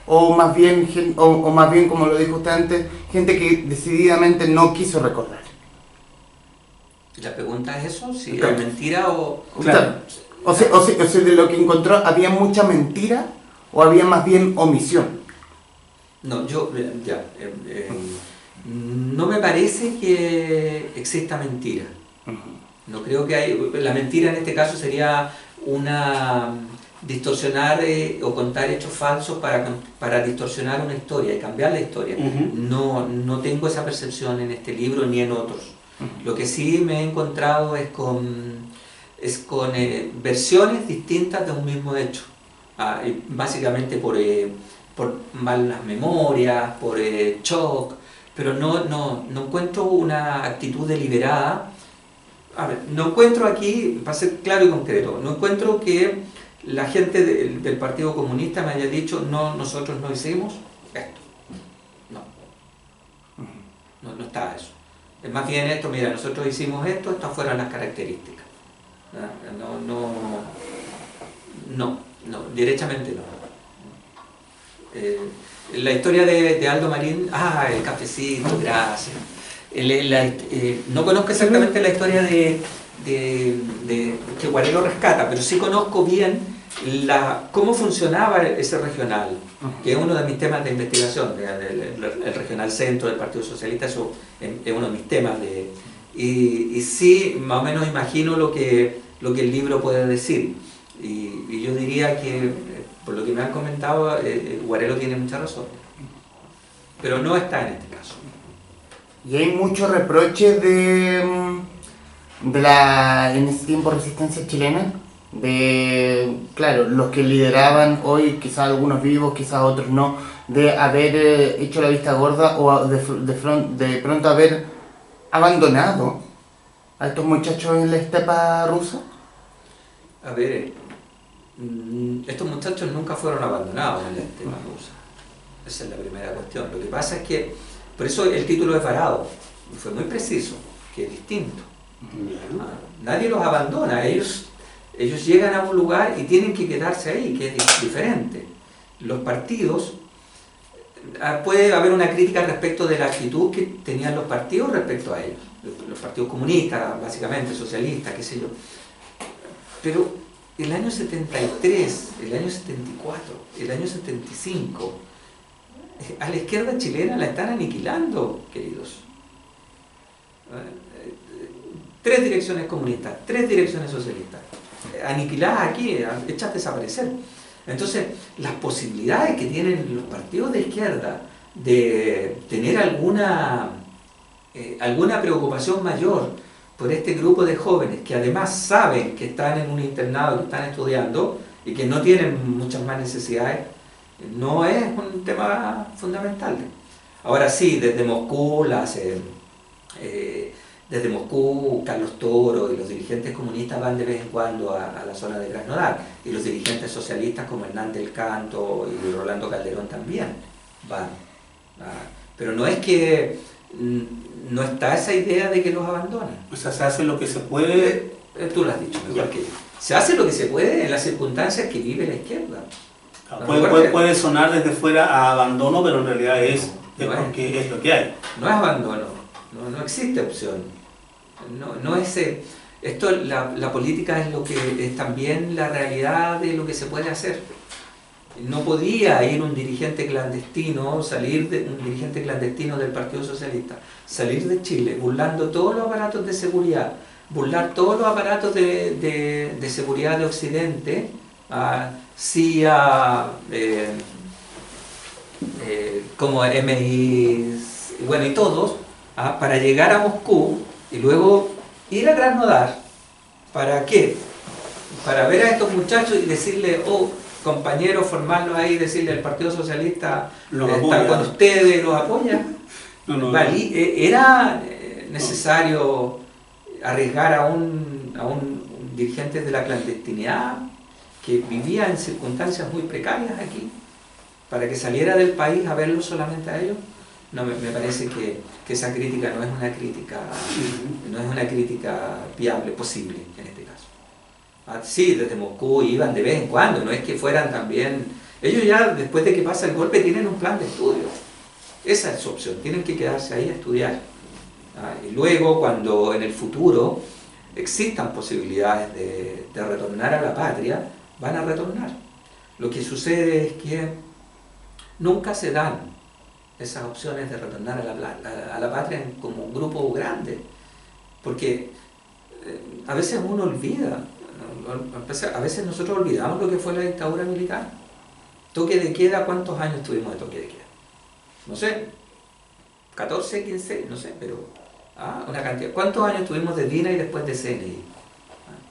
o más bien, o más bien, como lo dijo usted antes, gente que decididamente no quiso recordar.
La pregunta es eso, si
Claro.
es mentira o...
Claro. O sea, de lo que encontró, ¿había mucha mentira o había más bien omisión?
No, no me parece que exista mentira. No creo que hay... La mentira en este caso sería distorsionar o contar hechos falsos para distorsionar una historia y cambiar la historia. No tengo esa percepción en este libro ni en otros. Lo que sí me he encontrado es con versiones distintas de un mismo hecho. Básicamente por malas memorias, por shock, pero no encuentro una actitud deliberada. A ver, no encuentro aquí, para ser claro y concreto, no encuentro que la gente del Partido Comunista me haya dicho, no, nosotros no hicimos esto. No está eso. Es más bien esto, mira, nosotros hicimos esto, estas fueron las características. No, derechamente no. La historia de Aldo Marín, el cafecito, gracias. No conozco exactamente la historia de que Guarelo rescata, pero sí conozco bien cómo funcionaba ese regional, que es uno de mis temas de investigación, el regional centro del Partido Socialista, eso es uno de mis temas. Y sí, más o menos imagino lo que el libro puede decir. Y yo diría que, por lo que me han comentado, Guarelo tiene mucha razón. Pero no está en este caso.
Y hay mucho reproche en ese tiempo, resistencia chilena, claro, los que lideraban hoy, quizás algunos vivos, quizás otros no, de haber hecho la vista gorda o de pronto haber abandonado a estos muchachos en la estepa rusa.
A ver, estos muchachos nunca fueron abandonados en la estepa rusa. Esa es la primera cuestión. Lo que pasa es que, por eso el título es varado, fue muy preciso, que es distinto. Nadie los abandona, ellos llegan a un lugar y tienen que quedarse ahí, que es diferente. Los partidos, puede haber una crítica respecto de la actitud que tenían los partidos respecto a ellos. Los partidos comunistas, básicamente, socialistas, qué sé yo. Pero el año 73, el año 74, el año 75, a la izquierda chilena la están aniquilando, queridos. 3 direcciones comunistas, 3 direcciones socialistas, aniquiladas aquí, hechas desaparecer. Entonces, las posibilidades que tienen los partidos de izquierda de tener alguna preocupación mayor por este grupo de jóvenes que además saben que están en un internado, que están estudiando y que no tienen muchas más necesidades, no es un tema fundamental. Ahora sí, desde Moscú, Carlos Toro y los dirigentes comunistas van de vez en cuando a la zona de Krasnodar, y los dirigentes socialistas como Hernán del Canto y Rolando Calderón también van. Pero no es que no está esa idea de que los abandonen.
O sea, se hace lo que se puede.
Tú lo has dicho mejor que yo. Se hace lo que se puede en las circunstancias que vive la izquierda.
Puede sonar desde fuera a abandono, pero en realidad es porque es lo que hay.
No es abandono, no existe opción. La política es lo que es también la realidad de lo que se puede hacer. No podía ir un dirigente clandestino del Partido Socialista, salir de Chile burlando todos los aparatos de seguridad, burlar todos los aparatos de seguridad de Occidente, CIA, como MI, y todos, para llegar a Moscú y luego ir a Krasnodar. ¿Para qué? Para ver a estos muchachos y decirle, compañeros, formarlos ahí, decirle al Partido Socialista está con ustedes, los apoya. Era necesario arriesgar a un dirigente de la clandestinidad que vivía en circunstancias muy precarias aquí, para que saliera del país a verlos solamente a ellos. No, me parece que esa crítica no es una crítica viable, posible en este caso. Sí, desde Moscú iban de vez en cuando, no es que fueran también Ellos ya, después de que pasa el golpe, tienen un plan de estudio. Esa es su opción, tienen que quedarse ahí a estudiar. Y luego, cuando en el futuro existan posibilidades de retornar a la patria, van a retornar. Lo que sucede es que nunca se dan esas opciones de retornar a la patria como un grupo grande, porque a veces uno olvida, a veces nosotros olvidamos lo que fue la dictadura militar. Toque de queda, ¿cuántos años tuvimos de toque de queda? No sé, 14, 15, no sé, pero una cantidad. ¿Cuántos años tuvimos de DINA y después de CNI?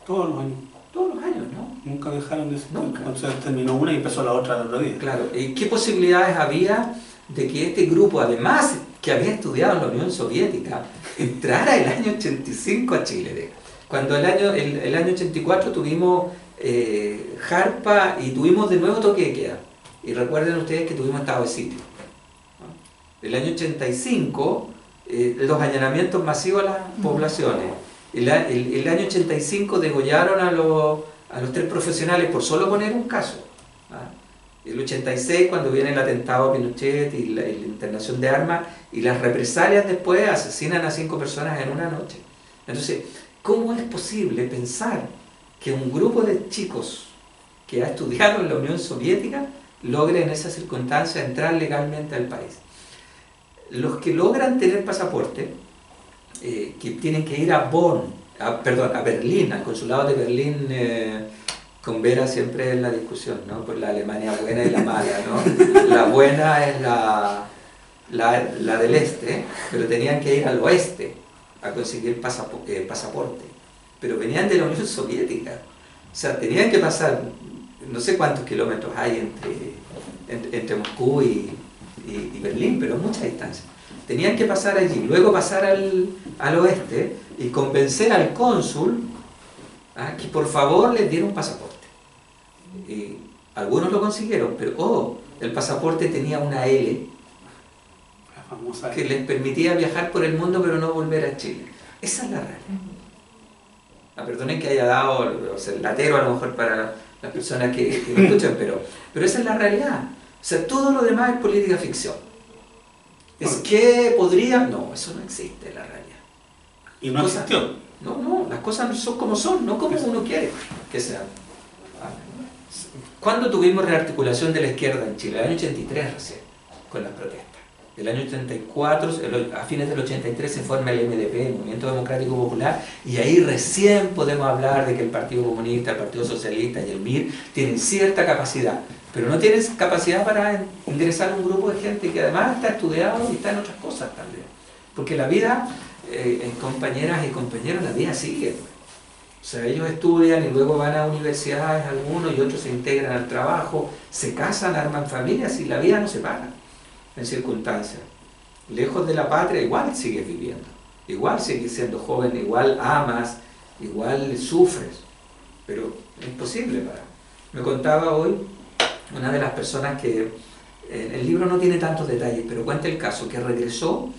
Todos los años.
Todos los años, ¿no?
Nunca dejaron de ser.
Nunca.
Entonces terminó una y empezó la otra el otro día.
Claro, ¿y qué posibilidades había de que este grupo, además que había estudiado en la Unión Soviética, entrara el año 85 a Chile? Cuando el año 84 tuvimos Jarpa y tuvimos de nuevo toque de queda. Y recuerden ustedes que tuvimos estado de sitio. El año 85, los allanamientos masivos a las poblaciones. El año 85 degollaron a los 3 profesionales por solo poner un caso. El 86, cuando viene el atentado a Pinochet y la internación de armas, y las represalias después asesinan a 5 personas en una noche. Entonces, ¿cómo es posible pensar que un grupo de chicos que ha estudiado en la Unión Soviética logre en esas circunstancias entrar legalmente al país? Los que logran tener pasaporte, que tienen que ir a Berlín, al consulado de Berlín, con Vera siempre en la discusión, ¿no? Por la Alemania buena y la mala, ¿no? La buena es la del este, pero tenían que ir al oeste a conseguir pasaporte. Pero venían de la Unión Soviética. O sea, tenían que pasar, no sé cuántos kilómetros hay entre Moscú y Berlín, pero mucha distancia. Tenían que pasar allí, luego pasar al oeste y convencer al cónsul que por favor les diera un pasaporte. Y algunos lo consiguieron, pero el pasaporte tenía una L que les permitía viajar por el mundo pero no volver a Chile. Esa es la realidad. Perdonen que haya dado el latero a lo mejor para las personas que me escuchan, pero esa es la realidad. O sea, todo lo demás es política ficción. Es que podría... No, eso no existe en la realidad.
Y no existió.
No, las cosas son como son, no como uno quiere que sean. ¿Cuándo tuvimos rearticulación de la izquierda en Chile? El año 83 recién, con las protestas. El año 84, a fines del 83 se forma el MDP, el Movimiento Democrático Popular, y ahí recién podemos hablar de que el Partido Comunista, el Partido Socialista y el MIR tienen cierta capacidad, pero no tienen capacidad para ingresar a un grupo de gente que además está estudiado y está en otras cosas también. Porque la vida, compañeras y compañeros, la vida sigue. O sea, ellos estudian y luego van a universidades algunos y otros se integran al trabajo, se casan, arman familias y la vida no se para. En circunstancias, lejos de la patria, igual sigues viviendo, igual sigues siendo joven, igual amas, igual sufres, pero es imposible para. Me contaba hoy una de las personas que, el libro no tiene tantos detalles, pero cuenta el caso, que regresó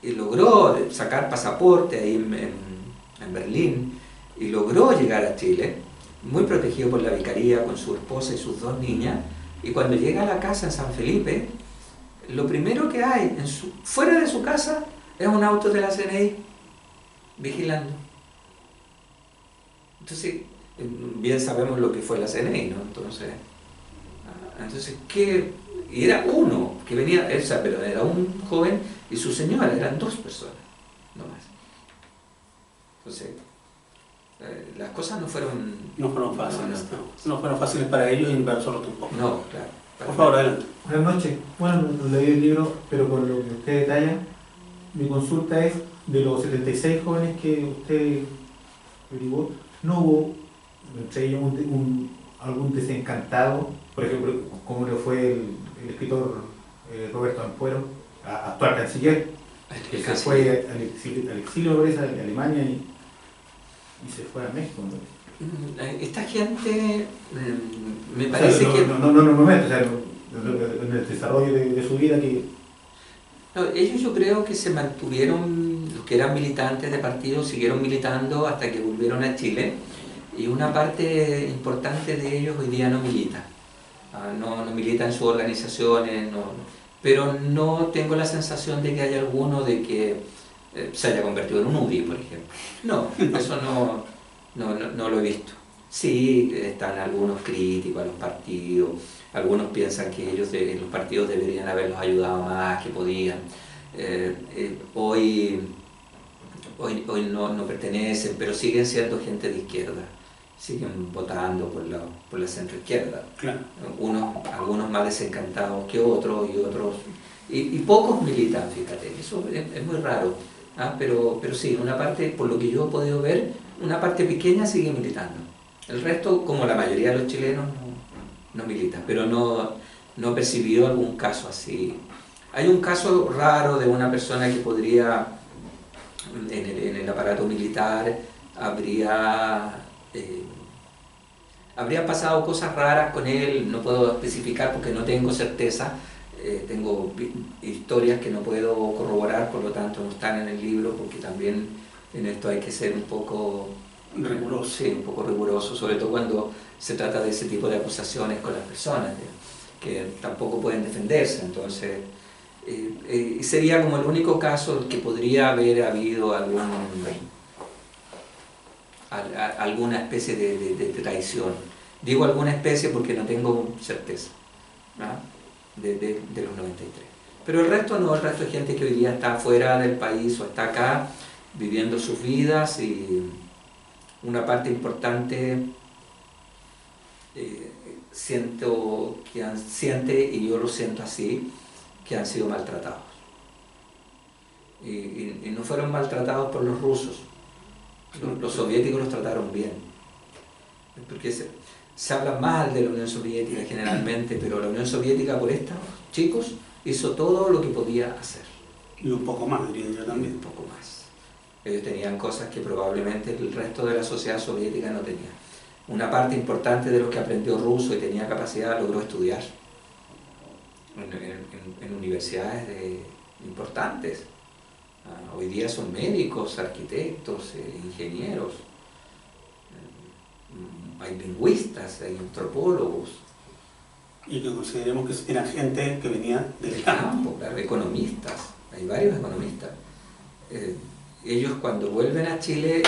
y logró sacar pasaporte ahí en Berlín, y logró llegar a Chile, muy protegido por la vicaría, con su esposa y sus 2 niñas, y cuando llega a la casa en San Felipe, lo primero que hay fuera de su casa es un auto de la CNI vigilando. Entonces, bien sabemos lo que fue la CNI, ¿no? Entonces ¿qué? Y era uno que venía, pero era un joven y su señora, eran 2 personas, no más. Entonces, las cosas no fueron
fáciles. No fueron fáciles para ellos y para nosotros tampoco.
No, claro.
Por favor, adelante.
Buenas noches. Bueno, no leí el libro, pero con lo que usted detalla, mi consulta es, de los 76 jóvenes que usted averiguó, ¿no hubo entre ellos algún desencantado? Por ejemplo, como le fue el escritor Roberto Ampuero, actual canciller, que se fue al exilio, parece, a Alemania y se fue a México, ¿no?
Esta gente me parece que...
Normalmente, o sea, en el desarrollo de su vida que...
No, ellos yo creo que se mantuvieron, los que eran militantes de partidos siguieron militando hasta que volvieron a Chile, y una parte importante de ellos hoy día no milita. no milita en sus organizaciones, pero no tengo la sensación de que haya alguno de que se haya convertido en un UDI, por ejemplo. No, eso no lo he visto. Sí, están algunos críticos a los partidos, algunos piensan que ellos los partidos deberían haberlos ayudado más, que podían. Hoy no pertenecen, pero siguen siendo gente de izquierda, siguen votando por la centroizquierda.
Claro.
Algunos más desencantados que otros, y pocos militan, fíjate, eso es muy raro. Pero sí, una parte, por lo que yo he podido ver, una parte pequeña sigue militando. El resto, como la mayoría de los chilenos, no milita, pero no he percibido algún caso así. Hay un caso raro de una persona que podría, en el aparato militar, habrían pasado cosas raras con él, no puedo especificar porque no tengo certeza, tengo historias que no puedo corroborar, por lo tanto no están en el libro, porque también en esto hay que ser un poco
riguroso.
Sí, un poco riguroso, sobre todo cuando se trata de ese tipo de acusaciones con las personas, que tampoco pueden defenderse. Entonces, sería como el único caso que podría haber habido alguna especie de traición. Digo alguna especie porque no tengo certeza, ¿no? de los 93. Pero el resto no, el resto es gente que hoy día está fuera del país o está acá viviendo sus vidas, y una parte importante siento, y yo lo siento así, que han sido maltratados. Y no fueron maltratados por los rusos, los soviéticos los trataron bien. Porque se habla mal de la Unión Soviética generalmente, pero la Unión Soviética por estos chicos hizo todo lo que podía hacer.
Y un poco más, diría yo también.
Un poco más. Ellos tenían cosas que probablemente el resto de la sociedad soviética no tenía. Una parte importante de los que aprendió ruso y tenía capacidad logró estudiar en universidades importantes. Hoy día son médicos, arquitectos, ingenieros, hay lingüistas, hay antropólogos.
Y que consideremos que eran gente que venía del
campo, claro, economistas, hay varios economistas. Ellos cuando vuelven a Chile,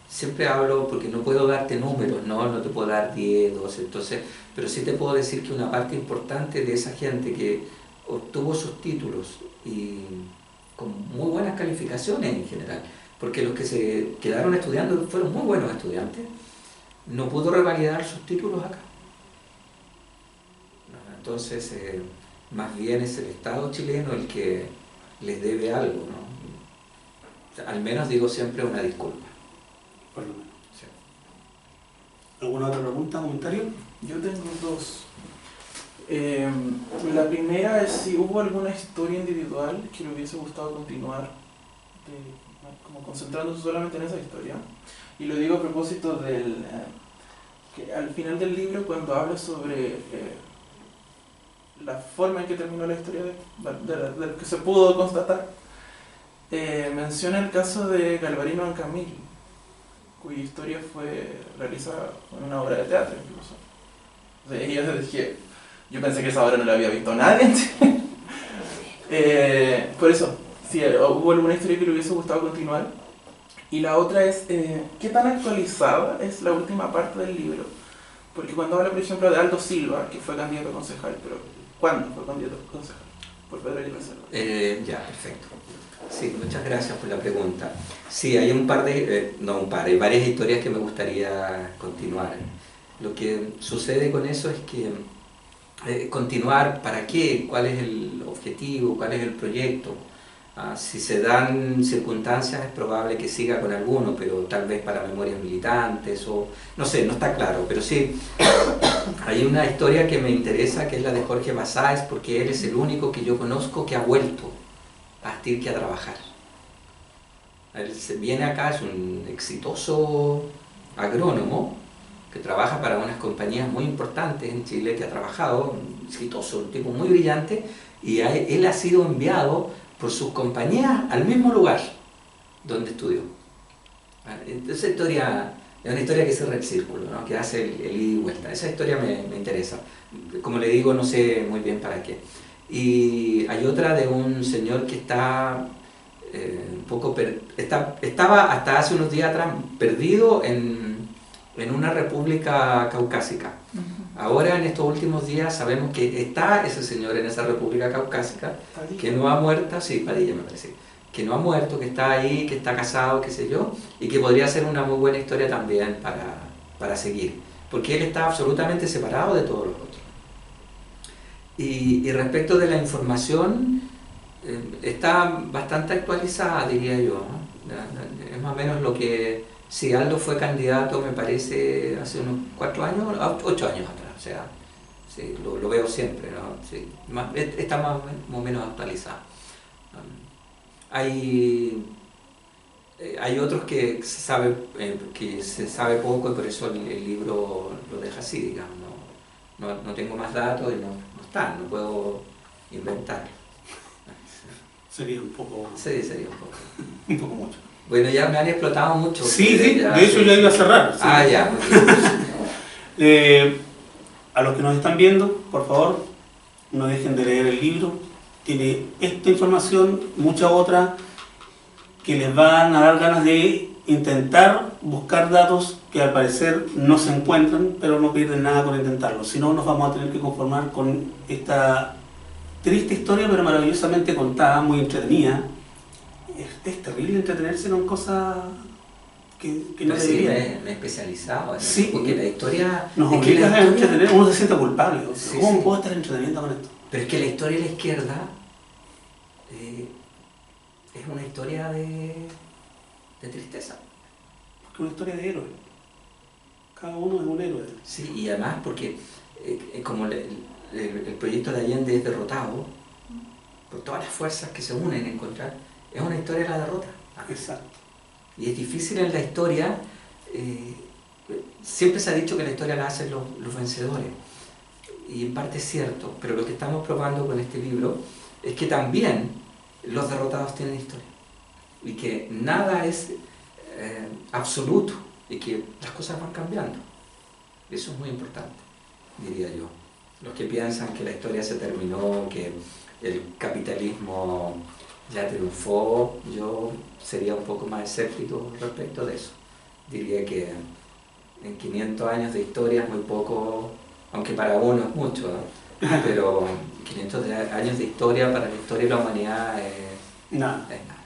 siempre hablo, porque no puedo darte números, no te puedo dar 10, 12, entonces, pero sí te puedo decir que una parte importante de esa gente que obtuvo sus títulos y con muy buenas calificaciones en general, porque los que se quedaron estudiando fueron muy buenos estudiantes, no pudo revalidar sus títulos acá. Entonces, más bien es el Estado chileno el que les debe algo, ¿no? Al menos digo siempre una disculpa.
Por lo menos. Sí. ¿Alguna otra pregunta, comentario?
Yo tengo dos. La primera es si hubo alguna historia individual que le hubiese gustado continuar, como concentrándose solamente en esa historia. Y lo digo a propósito del que al final del libro, cuando habla sobre la forma en que terminó la historia de lo que se pudo constatar, menciona el caso de Galvarino Ancamil, cuya historia fue realizada en una obra de teatro incluso. O sea, y yo pensé que esa obra no la había visto nadie. Por eso, si hubo alguna historia que le hubiese gustado continuar. Y la otra es, ¿qué tan actualizada es la última parte del libro? Porque cuando habla, por ejemplo, de Aldo Silva, que fue candidato a concejal, pero ¿cuándo fue candidato a concejal? Por Pedro Aguirre Cerda.
Ya, perfecto. Sí, muchas gracias por la pregunta. Sí, hay hay varias historias que me gustaría continuar. Lo que sucede con eso es que continuar, ¿para qué? ¿Cuál es el objetivo? ¿Cuál es el proyecto? Si se dan circunstancias es probable que siga con alguno, pero tal vez para memorias militantes o no sé, no está claro, pero sí hay una historia que me interesa, que es la de Jorge Basáez, porque él es el único que yo conozco que ha vuelto a Astirque a trabajar. Él viene acá, es un exitoso agrónomo que trabaja para unas compañías muy importantes en Chile, que ha trabajado, exitoso, un tipo muy brillante, y él ha sido enviado por sus compañías al mismo lugar donde estudió. Esa historia Es una historia que cierra el círculo, ¿no? Que hace el ida y vuelta. Esa historia me interesa. Como le digo, no sé muy bien para qué. Y hay otra de un señor que está un poco... estaba hasta hace unos días atrás perdido en una república caucásica. Ahora, en estos últimos días, sabemos que está ese señor en esa república caucásica, que no ha muerto, sí, Padilla me parece, que no ha muerto, que está ahí, que está casado, qué sé yo, y que podría ser una muy buena historia también para seguir, porque él está absolutamente separado de todos los otros. Y respecto de la información, está bastante actualizada, diría yo, ¿no? Es más o menos lo que, si Aldo fue candidato, me parece, hace unos 8 años atrás, o sea, sí, lo veo siempre, ¿no? Sí, está más o menos actualizado. Hay otros que se sabe poco y por eso el libro lo deja así, digamos. No tengo más datos y no están, no puedo inventar.
Sería un poco...
Sí, sería un poco.
un poco mucho.
Bueno, ya me han explotado mucho.
Sí,
Ya,
de hecho ya iba a cerrar. Sí.
Ah, ya.
A los que nos están viendo, por favor, no dejen de leer el libro. Tiene esta información, mucha otra, que les van a dar ganas de intentar buscar datos que al parecer no se encuentran, pero no pierden nada con intentarlo. Si no, nos vamos a tener que conformar con esta triste historia, pero maravillosamente contada, muy entretenida. Es terrible entretenerse en cosas que no
sí,
debería.
me he especializado en
Sí,
eso, porque la historia...
nos
es que
obliga
la
a
historia-
entretener, uno se siente culpable.
Sí,
¿Cómo
sí.
puedo estar entreteniendo con esto?
Pero es que la historia de la izquierda es una historia de tristeza.
Es una historia de héroe. Cada uno es un héroe.
Sí, y además porque como el proyecto de Allende es derrotado por todas las fuerzas que se unen en contra, es una historia de la derrota.
Exacto.
Y es difícil en la historia, siempre se ha dicho que la historia la hacen los vencedores, y en parte es cierto, pero lo que estamos probando con este libro es que también los derrotados tienen historia, y que nada es absoluto, y que las cosas van cambiando. Eso es muy importante, diría yo. Los que piensan que la historia se terminó, que el capitalismo ya triunfó, yo sería un poco más escéptico respecto de eso. Diría que en 500 años de historia es muy poco, aunque para uno es mucho, ¿no? Pero 500 años de historia para la historia de la humanidad
Nada.
es nada.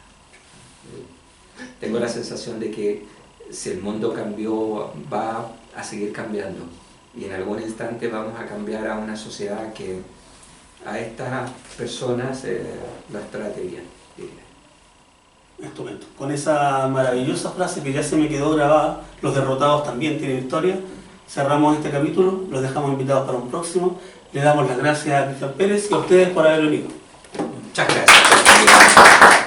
Tengo la sensación de que si el mundo cambió, va a seguir cambiando, y en algún instante vamos a cambiar a una sociedad que a estas personas las trate bien, diría.
Estupendo. Con esa maravillosa frase que ya se me quedó grabada, los derrotados también tienen historia, cerramos este capítulo, los dejamos invitados para un próximo. Le damos las gracias a Cristian Pérez y a ustedes por haber venido.
Muchas gracias.